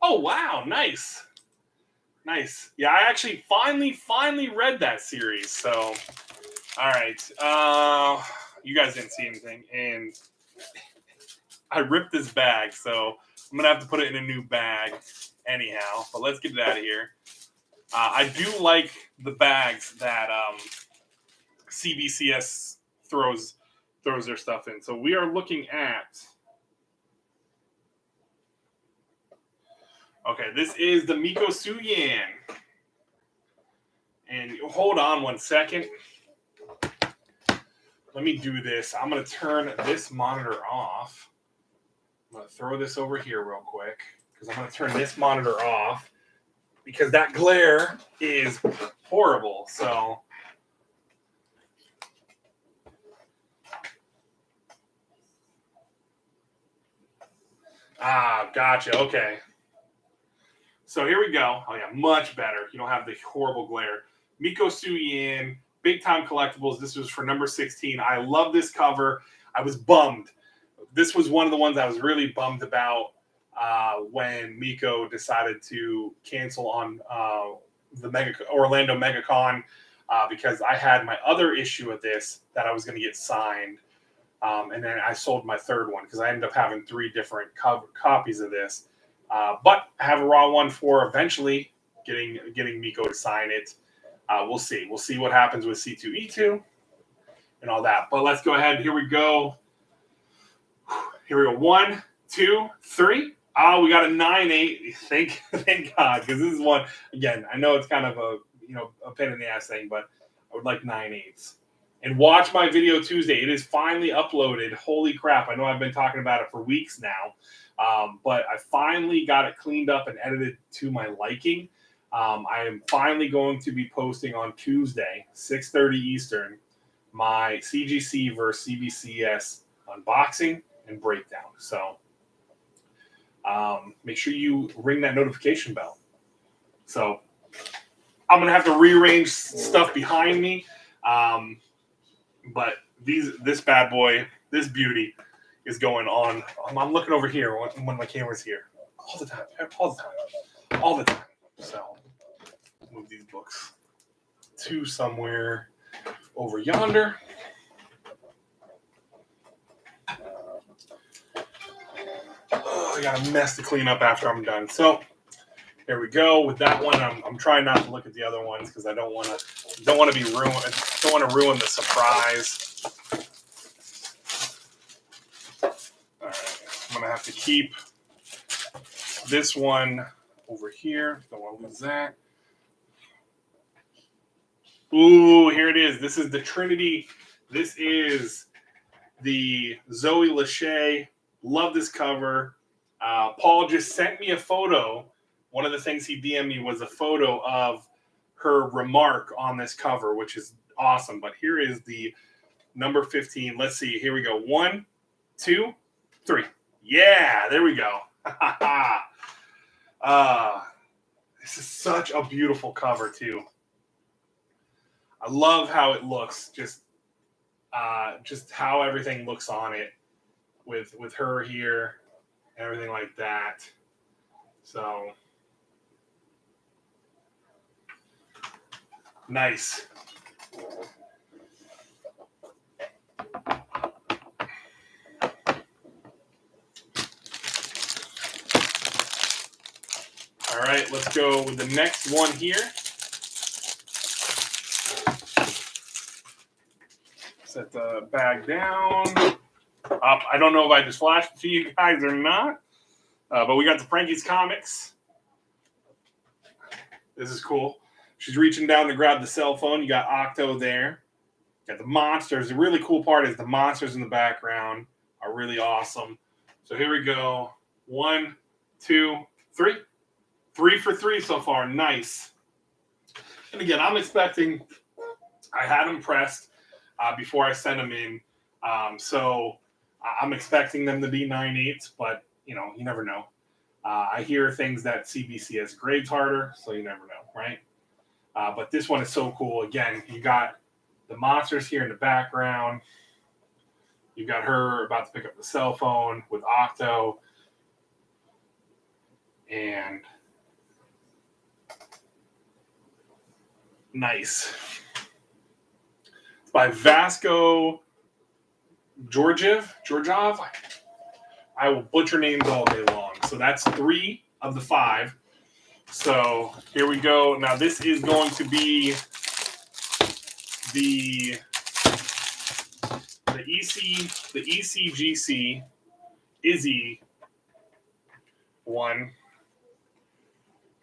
Oh, wow. Nice. Nice. Yeah, I actually finally read that series. So, all right. You guys didn't see anything. And I ripped this bag. So, I'm going to have to put it in a new bag anyhow. But let's get it out of here. I do like the bags that CBCS throws their stuff in. So, we are looking at... Okay, this is the Miko Suyan. And hold on one second. Let me do this. I'm going to turn this monitor off. I'm going to throw this over here real quick, because I'm going to turn this monitor off because that glare is horrible. So, gotcha. Okay. So here we go. Oh, yeah, much better. You don't have the horrible glare. Miko Suyan, Big Time Collectibles. This was for number 16. I love this cover. I was bummed. This was one of the ones I was really bummed about when Miko decided to cancel on the Orlando MegaCon because I had my other issue of this that I was going to get signed. And then I sold my third one because I ended up having 3 different copies of this. But I have a raw one for eventually getting Miko to sign it. We'll see. We'll see what happens with C2E2 and all that. But let's go ahead. Here we go. 1, 2, 3. Oh, we got a 9-8. Thank God, because this is one, again, I know it's kind of a pain in the ass thing, but I would like 9/8. And watch my video Tuesday. It is finally uploaded. Holy crap. I know I've been talking about it for weeks now. But I finally got it cleaned up and edited to my liking. I am finally going to be posting on Tuesday, 6:30 Eastern, my CGC versus CBCS unboxing and breakdown. So make sure you ring that notification bell. So I'm going to have to rearrange stuff behind me. But this bad boy, this beauty is going on. I'm looking over here when my camera's here. All the time. So move these books to somewhere over yonder. Oh, I got a mess to clean up after I'm done. So there we go. With that one, I'm trying not to look at the other ones because I don't want to be ruined. I don't want to ruin the surprise. All right, I'm gonna have to keep this one over here. Don't want to lose that. Ooh, here it is. This is the Trinity. This is the Zoe Lachey. Love this cover. Paul just sent me a photo. One of the things he DM'd me was a photo of her remark on this cover, which is awesome. But here is the number 15. Let's see. Here we go. 1, 2, 3. Yeah, there we go. This is such a beautiful cover, too. I love how it looks. Just how everything looks on it with her here and everything like that. So nice. All right, let's go with the next one here. Set the bag down. I don't know if I just flashed it to you guys or not, but we got the Frankie's Comics. This is cool. She's reaching down to grab the cell phone. You got Octo there. Got the monsters. The really cool part is the monsters in the background are really awesome. So here we go. 1, 2, 3. 3 for 3 so far. Nice. And again, I'm expecting, I had them pressed before I sent them in. So I'm expecting them to be 9/8, but you never know. I hear things that CBCS grades harder, so you never know, right? But this one is so cool. Again, you got the monsters here in the background. You got her about to pick up the cell phone with Octo. And nice. It's by Vasco Georgiev. I will butcher names all day long. So that's 3 of the 5. So here we go. Now this is going to be the ECGC Izzy one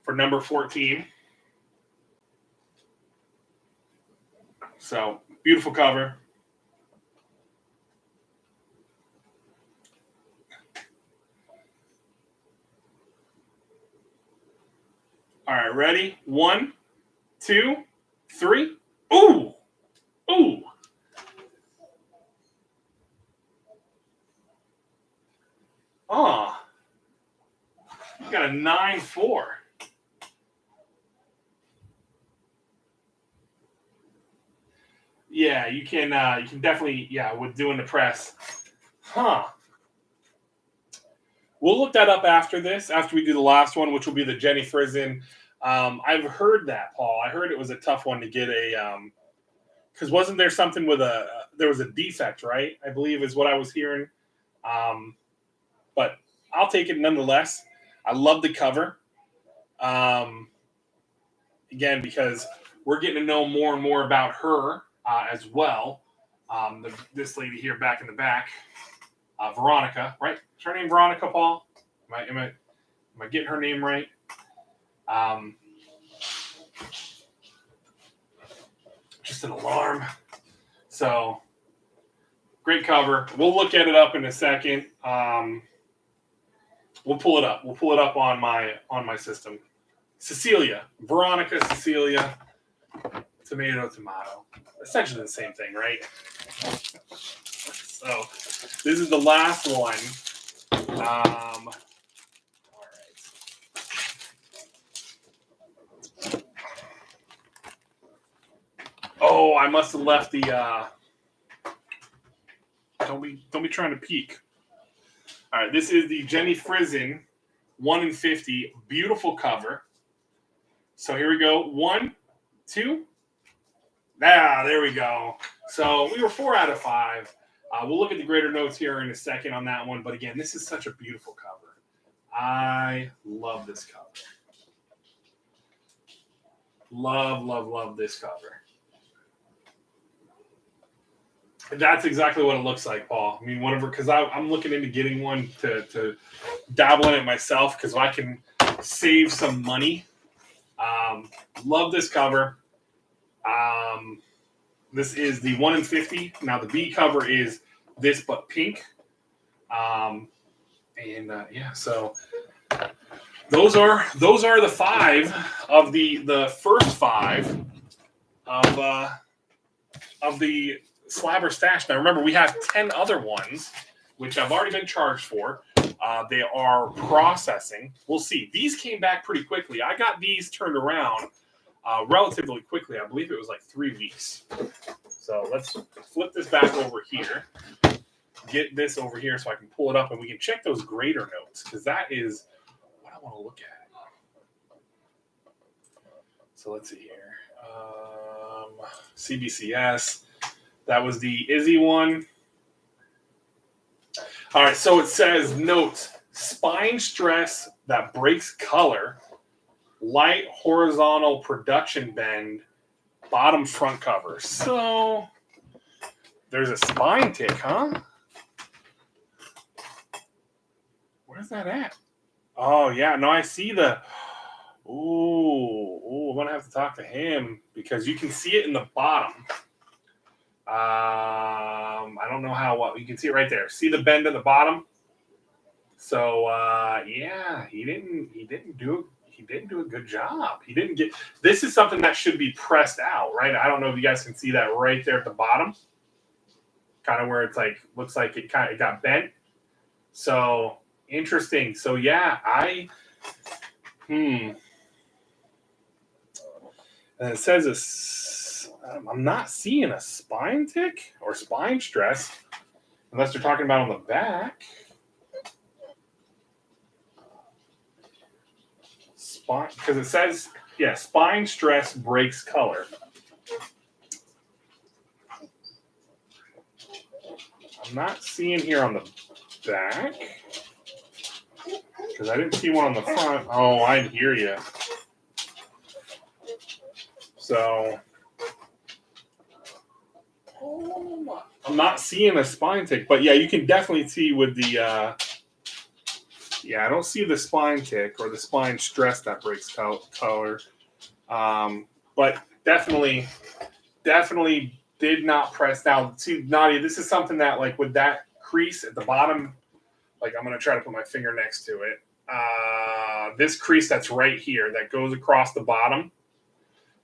for number 14. So beautiful cover. All right, ready? 1, 2, 3. Ooh! Ooh! Oh. You got a 9-4. Yeah, you can definitely, with doing the press. Huh. We'll look that up after this, after we do the last one, which will be the Jenny Frison. I've heard that, Paul. I heard it was a tough one to get because wasn't there something with there was a defect, right? I believe is what I was hearing. But I'll take it nonetheless. I love the cover. Again, because we're getting to know more and more about her as well. This lady here back in the back, Veronica, right? Is her name Veronica, Paul? Am I Am I getting her name right? Just an alarm. So great cover. We'll look at it up in a second. We'll pull it up. We'll pull it up on my system. Cecilia, Veronica, Cecilia, tomato, tomato. Essentially the same thing, right? So this is the last one. All right. Oh, I must have left the. Don't be trying to peek. All right, this is the Jenny Frizen 1 in 50. Beautiful cover. So here we go. 1, 2. There we go. So we were 4 out of 5. We'll look at the greater notes here in a second on that one. But again, this is such a beautiful cover. I love this cover. Love this cover. That's exactly what it looks like, Paul. I mean, whatever, because I'm looking into getting one to dabble in it myself because I can save some money. Love this cover. This is the 1 in 50. Now the B cover is this but pink. So those are the 5 of the first 5 of the Slabber stash. Now remember, we have 10 other ones which I've already been charged for. They are processing. We'll see. These came back pretty quickly. I got these turned around relatively quickly. I believe it was like 3 weeks. So let's flip this back over here. Get this over here so I can pull it up and we can check those greater notes because that is what I want to look at. So let's see here. CBCS. That was the Izzy one. All right, so it says, note, spine stress that breaks color, light horizontal production bend, bottom front cover. So there's a spine tick, huh? Where's that at? Oh, yeah, no, I see the... Ooh, I'm going to have to talk to him because you can see it in the bottom. I don't know how well you can see it right there. See the bend at the bottom? So yeah, he didn't do a good job. He didn't get. This is something that should be pressed out, right? I don't know if you guys can see that right there at the bottom, kind of where it's like looks like it got bent. So interesting. So yeah, and it says I'm not seeing a spine tick or spine stress unless they're talking about on the back. Spine, because it says, yeah, spine stress breaks color. I'm not seeing here on the back because I didn't see one on the front. Oh, I hear you. So I'm not seeing a spine tick, but yeah, you can definitely see with the yeah, I don't see the spine tick or the spine stress that breaks color, but definitely did not press down. See, Nadia, this is something that like with that crease at the bottom, like I'm gonna try to put my finger next to it. This crease that's right here that goes across the bottom.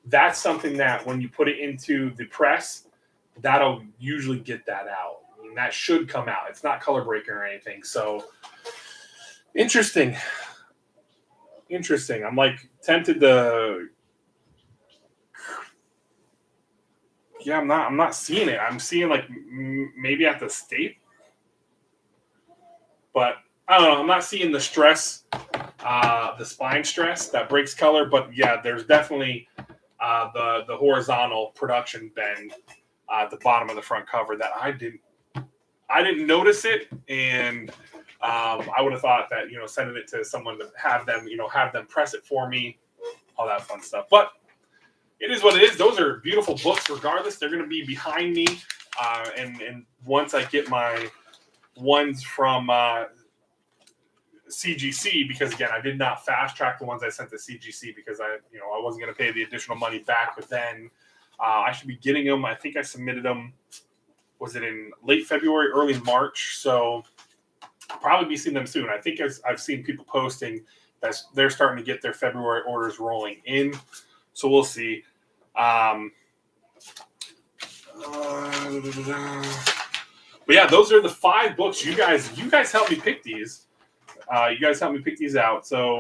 That's something that when you put it into the press, that'll usually get that out. I mean, that should come out. It's not color breaking or anything. So interesting. I'm like tempted to. Yeah, I'm not seeing it. I'm seeing like maybe at the state, but I don't know. I'm not seeing the stress, the spine stress that breaks color. But yeah, there's definitely the horizontal production bend at the bottom of the front cover that I didn't notice it, and I would have thought that sending it to someone to have them press it for me, all that fun stuff. But it is what it is. Those are beautiful books, regardless. They're going to be behind me, and once I get my ones from CGC, because again, I did not fast track the ones I sent to CGC because I wasn't going to pay the additional money back. But then I should be getting them. I think I submitted them. Was it in late February, early March? So I'll probably be seeing them soon. I think I've seen people posting that they're starting to get their February orders rolling in. So we'll see. But yeah, those are the 5 books. You guys helped me pick these. You guys helped me pick these out. So,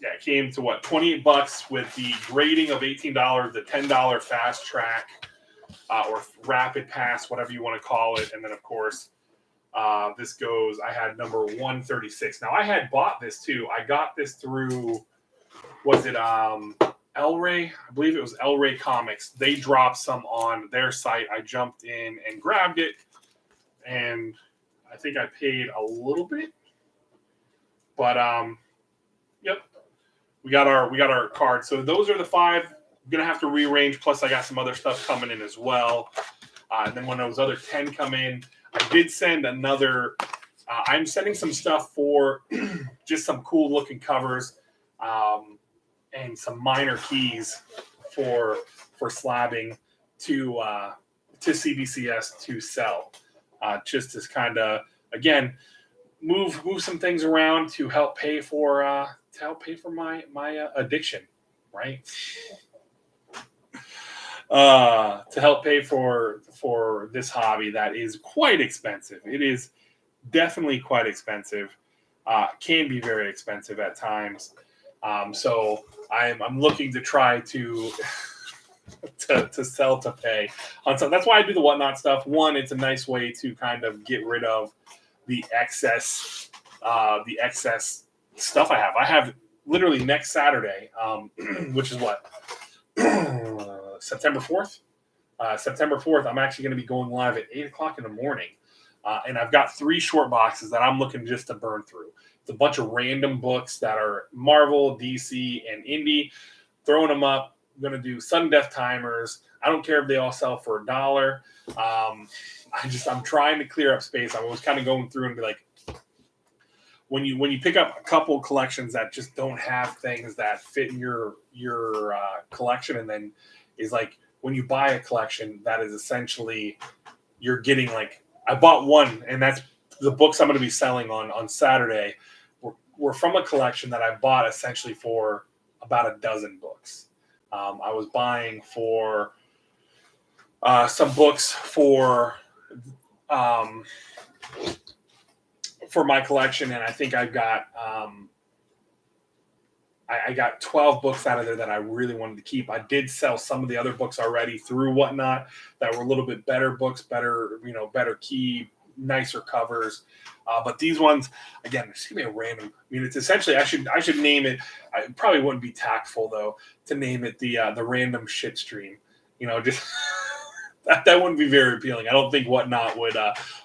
it came to what, $28 with the grading of $18, the $10 fast track or rapid pass, whatever you want to call it, and then of course this goes. I had number 136. Now I had bought this too. I got this through. Was it El Rey? I believe it was El Rey Comics. They dropped some on their site. I jumped in and grabbed it, and I think I paid a little bit, but yep, we got our card. So those are the 5. I'm gonna have to rearrange. Plus, I got some other stuff coming in as well. And then when those other 10 come in, I did send another. I'm sending some stuff for just some cool looking covers and some minor keys for slabbing to CBCS to sell. Just as kind of, again, move some things around to help pay for my addiction, right? To help pay for this hobby that is quite expensive. It is definitely quite expensive. Can be very expensive at times. So I'm looking to try to sell to pay on some. That's why I do the whatnot stuff. One, it's a nice way to kind of get rid of the excess stuff I have. I have literally next Saturday, which is what, September 4th. September 4th, I'm actually going to be going live at 8:00 in the morning, and I've got 3 short boxes that I'm looking just to burn through. It's a bunch of random books that are Marvel, DC, and indie. Throwing them up. I'm going to do sudden death timers. I don't care if they all sell for $1. I'm trying to clear up space. I was kind of going through and be like, when you pick up a couple collections that just don't have things that fit in your collection, and then is like when you buy a collection that is essentially you're getting like, I bought one, and that's the books I'm going to be selling on Saturday were from a collection that I bought essentially for about a dozen books. I was buying for some books for my collection, and I think I've got I got 12 books out of there that I really wanted to keep. I did sell some of the other books already through Whatnot that were a little bit better books, better key, nicer covers. But these ones, again, it's gonna be a random. I mean, it's essentially I should name it. I probably wouldn't be tactful though to name it the random shit stream. Just that wouldn't be very appealing. I don't think Whatnot would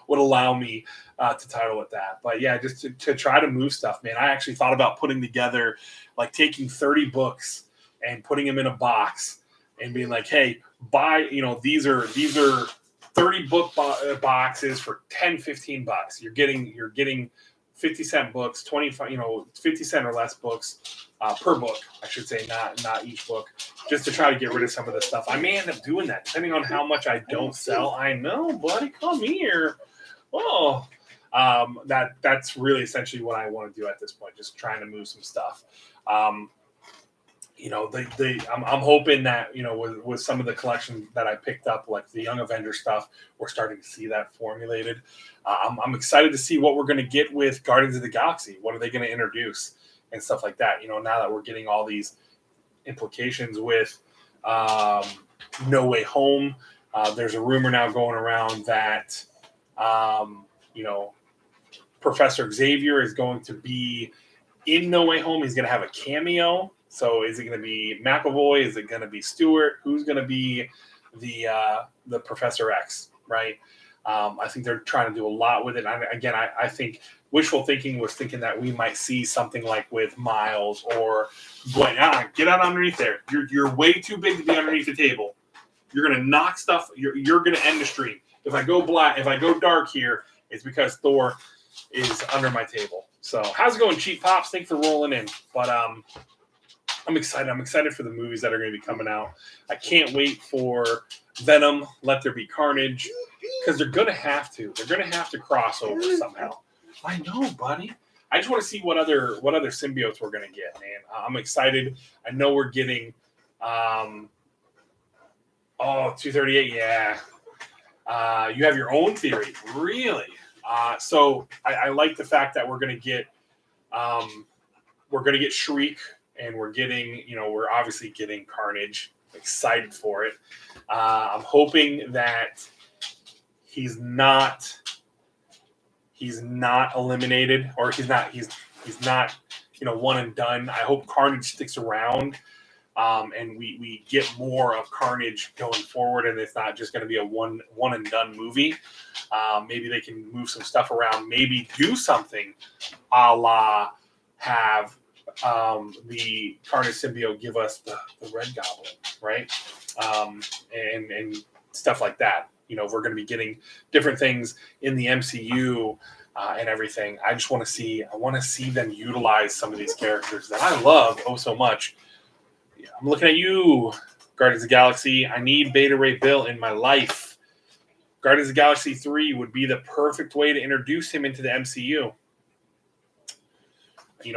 allow me to title it that. But yeah, just to try to move stuff, man. I actually thought about putting together, like taking 30 books and putting them in a box and being like, hey, buy, these are 30 book boxes for $10-15. You're getting 50-cent books, 25, 50-cent or less books per book, I should say, not each book, just to try to get rid of some of the stuff. I may end up doing that depending on how much I don't sell. I know, buddy, come here. Oh, that's really essentially what I want to do at this point, just trying to move some stuff. I'm hoping that, with some of the collection that I picked up, like the Young Avenger stuff, we're starting to see that formulated. I'm excited to see what we're going to get with Guardians of the Galaxy. What are they going to introduce and stuff like that? Now that we're getting all these implications with No Way Home, there's a rumor now going around that, Professor Xavier is going to be in No Way Home. He's going to have a cameo. So is it going to be McAvoy? Is it going to be Stewart? Who's going to be the Professor X, right? I think they're trying to do a lot with it. I think wishful thinking was thinking that we might see something like with Miles or Gwen. Get out underneath there. You're way too big to be underneath the table. You're going to knock stuff. You're going to end the stream. If I go black, if I go dark here, it's because Thor. is under my table. So how's it going, Cheap Pops? Thanks for rolling in. But I'm excited. I'm excited for the movies that are going to be coming out. I can't wait for Venom, Let There Be Carnage, because they're going to have to. They're going to have to cross over somehow. I know, buddy. I just want to see what other symbiotes we're going to get, man. I'm excited. I know we're getting 238, yeah. You have your own theory, really? So I like the fact that we're going to get Shriek, and we're getting, we're obviously getting Carnage. I'm excited for it. I'm hoping that he's not eliminated, or he's not one and done. I hope Carnage sticks around. And we get more of Carnage going forward, and it's not just going to be a one and done movie. Maybe they can move some stuff around, maybe do something a la have the Carnage symbiote give us the Red Goblin, right? And stuff like that. We're going to be getting different things in the MCU and everything. I want to see them utilize some of these characters that I love so much. I'm looking at you, Guardians of the Galaxy. I need Beta Ray Bill in my life. Guardians of the Galaxy 3 would be the perfect way to introduce him into the MCU.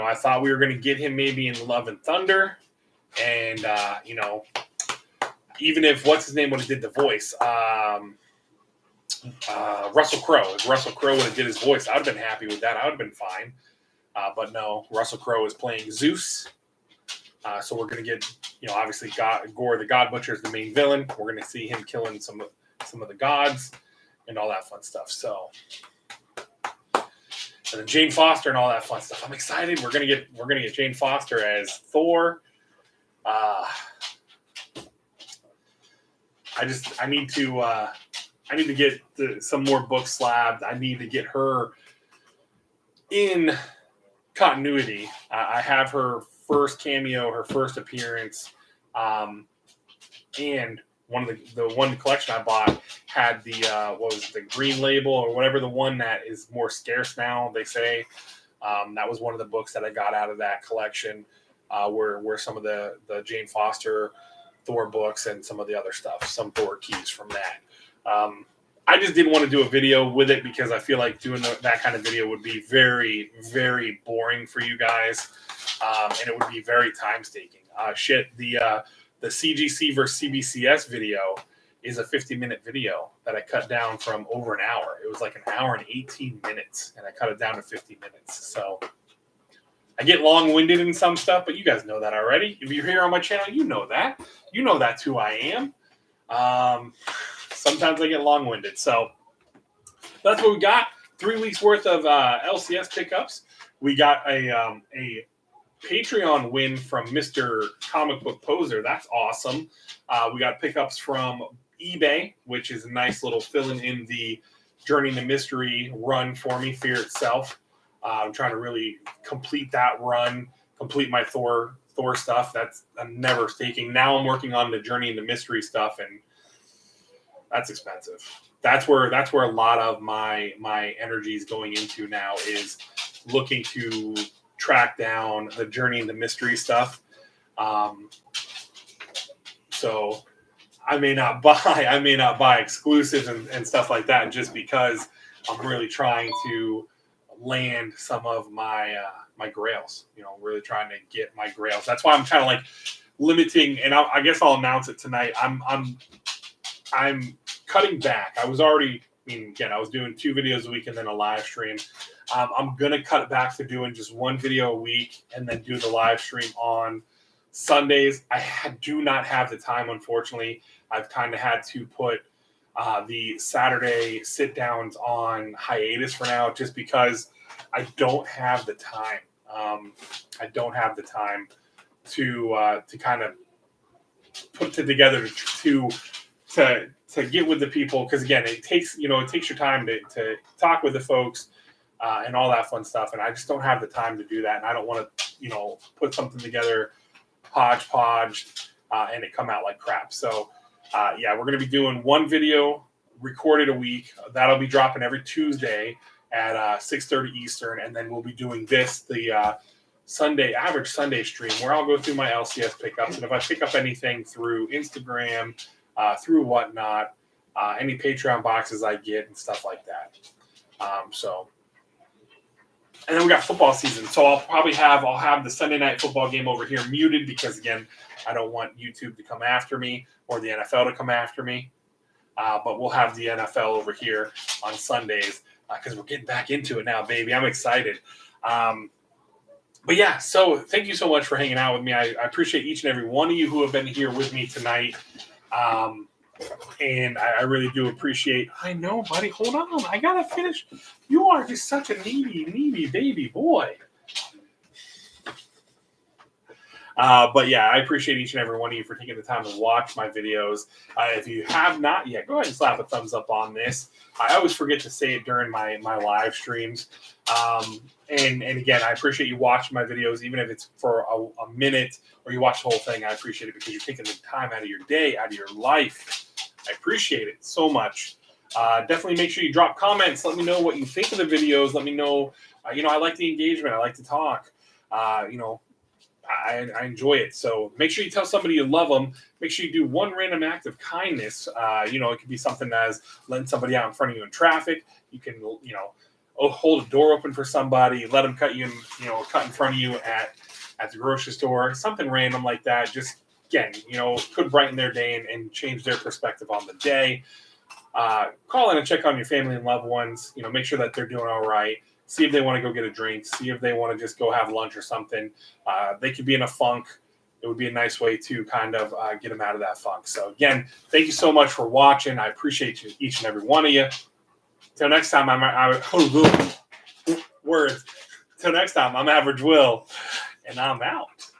I thought we were going to get him maybe in Love and Thunder. And, even if, what's his name would have did the voice? Russell Crowe. If Russell Crowe would have did his voice, I would have been happy with that. I would have been fine. But no, Russell Crowe is playing Zeus. So we're going to get, obviously Gore the God Butcher is the main villain. We're going to see him killing some of the gods and all that fun stuff. So, and then Jane Foster and all that fun stuff. I'm excited. We're going to get Jane Foster as Thor. I need to get some more books slabbed. I need to get her in continuity. I have her first cameo, her first appearance, and the one collection I bought had the the green label, or whatever, the one that is more scarce now, they say. That was one of the books that I got out of that collection, where some of the Jane Foster Thor books and some of the other stuff, some Thor keys from that. I just didn't want to do a video with it because I feel like doing that kind of video would be very, very boring for you guys. And it would be very time-taking. The CGC versus CBCS video is a 50-minute video that I cut down from over an hour. It was like an hour and 18 minutes, and I cut it down to 50 minutes. So I get long-winded in some stuff, but you guys know that already. If you're here on my channel, you know that. You know that's who I am. Sometimes I get long-winded. So that's what we got. 3 weeks worth of LCS pickups. We got a Patreon win from Mr. Comic Book Poser. That's awesome. We got pickups from eBay, which is a nice little filling in the Journey into Mystery run for me, Fear Itself. I'm trying to really complete that run, complete my Thor stuff. I'm never taking. Now I'm working on the Journey into Mystery stuff, and that's expensive. That's where a lot of my energy is going into now, is looking to track down the Journey into Mystery stuff. So I may not buy exclusives and stuff like that, just because I'm really trying to land some of my grails. Really trying to get my grails. That's why I'm kind of like limiting, and I guess I'll announce it tonight. I'm cutting back. I was already, I was doing 2 videos a week and then a live stream. I'm going to cut it back to doing just 1 video a week and then do the live stream on Sundays. I do not have the time, unfortunately. I've kind of had to put the Saturday sit-downs on hiatus for now, just because I don't have the time. I don't have the time to kind of put it together to get with the people, because again, it takes your time to talk with the folks and all that fun stuff, and I just don't have the time to do that, and I don't want to put something together hodgepodge and it come out like crap. So we're going to be doing 1 video recorded a week. That'll be dropping every Tuesday, at 6:30 Eastern, and then we'll be doing this, the average Sunday stream, where I'll go through my LCS pickups, and if I pick up anything through Instagram, through whatnot, any Patreon boxes I get and stuff like that. And then we got football season, so I'll have the Sunday night football game over here muted because, again, I don't want YouTube to come after me or the NFL to come after me. But we'll have the NFL over here on Sundays because we're getting back into it now, baby. I'm excited. But yeah, so thank you so much for hanging out with me. I appreciate each and every one of you who have been here with me tonight. And I really do appreciate. I know, buddy. Hold on. I gotta finish. You are just such a needy baby boy. But yeah, I appreciate each and every one of you for taking the time to watch my videos. If you have not yet, go ahead and slap a thumbs up on this. I always forget to say it during my live streams. And again, I appreciate you watching my videos, even if it's for a minute or you watch the whole thing. I appreciate it because you're taking the time out of your day, out of your life. I appreciate it so much. Definitely make sure you drop comments. Let me know what you think of the videos. Let me know. I like the engagement. I like to talk. I enjoy it. So make sure you tell somebody you love them. Make sure you do one random act of kindness. It could be something as letting somebody out in front of you in traffic. You can, hold a door open for somebody, let them cut in front of you at the grocery store, something random like that. Just, again, could brighten their day and change their perspective on the day. Call in and check on your family and loved ones. Make sure that they're doing all right. See if they want to go get a drink. See if they want to just go have lunch or something. They could be in a funk. It would be a nice way to kind of get them out of that funk. So, again, thank you so much for watching. I appreciate each and every one of you. Till next time, I'm Average Will, and I'm out.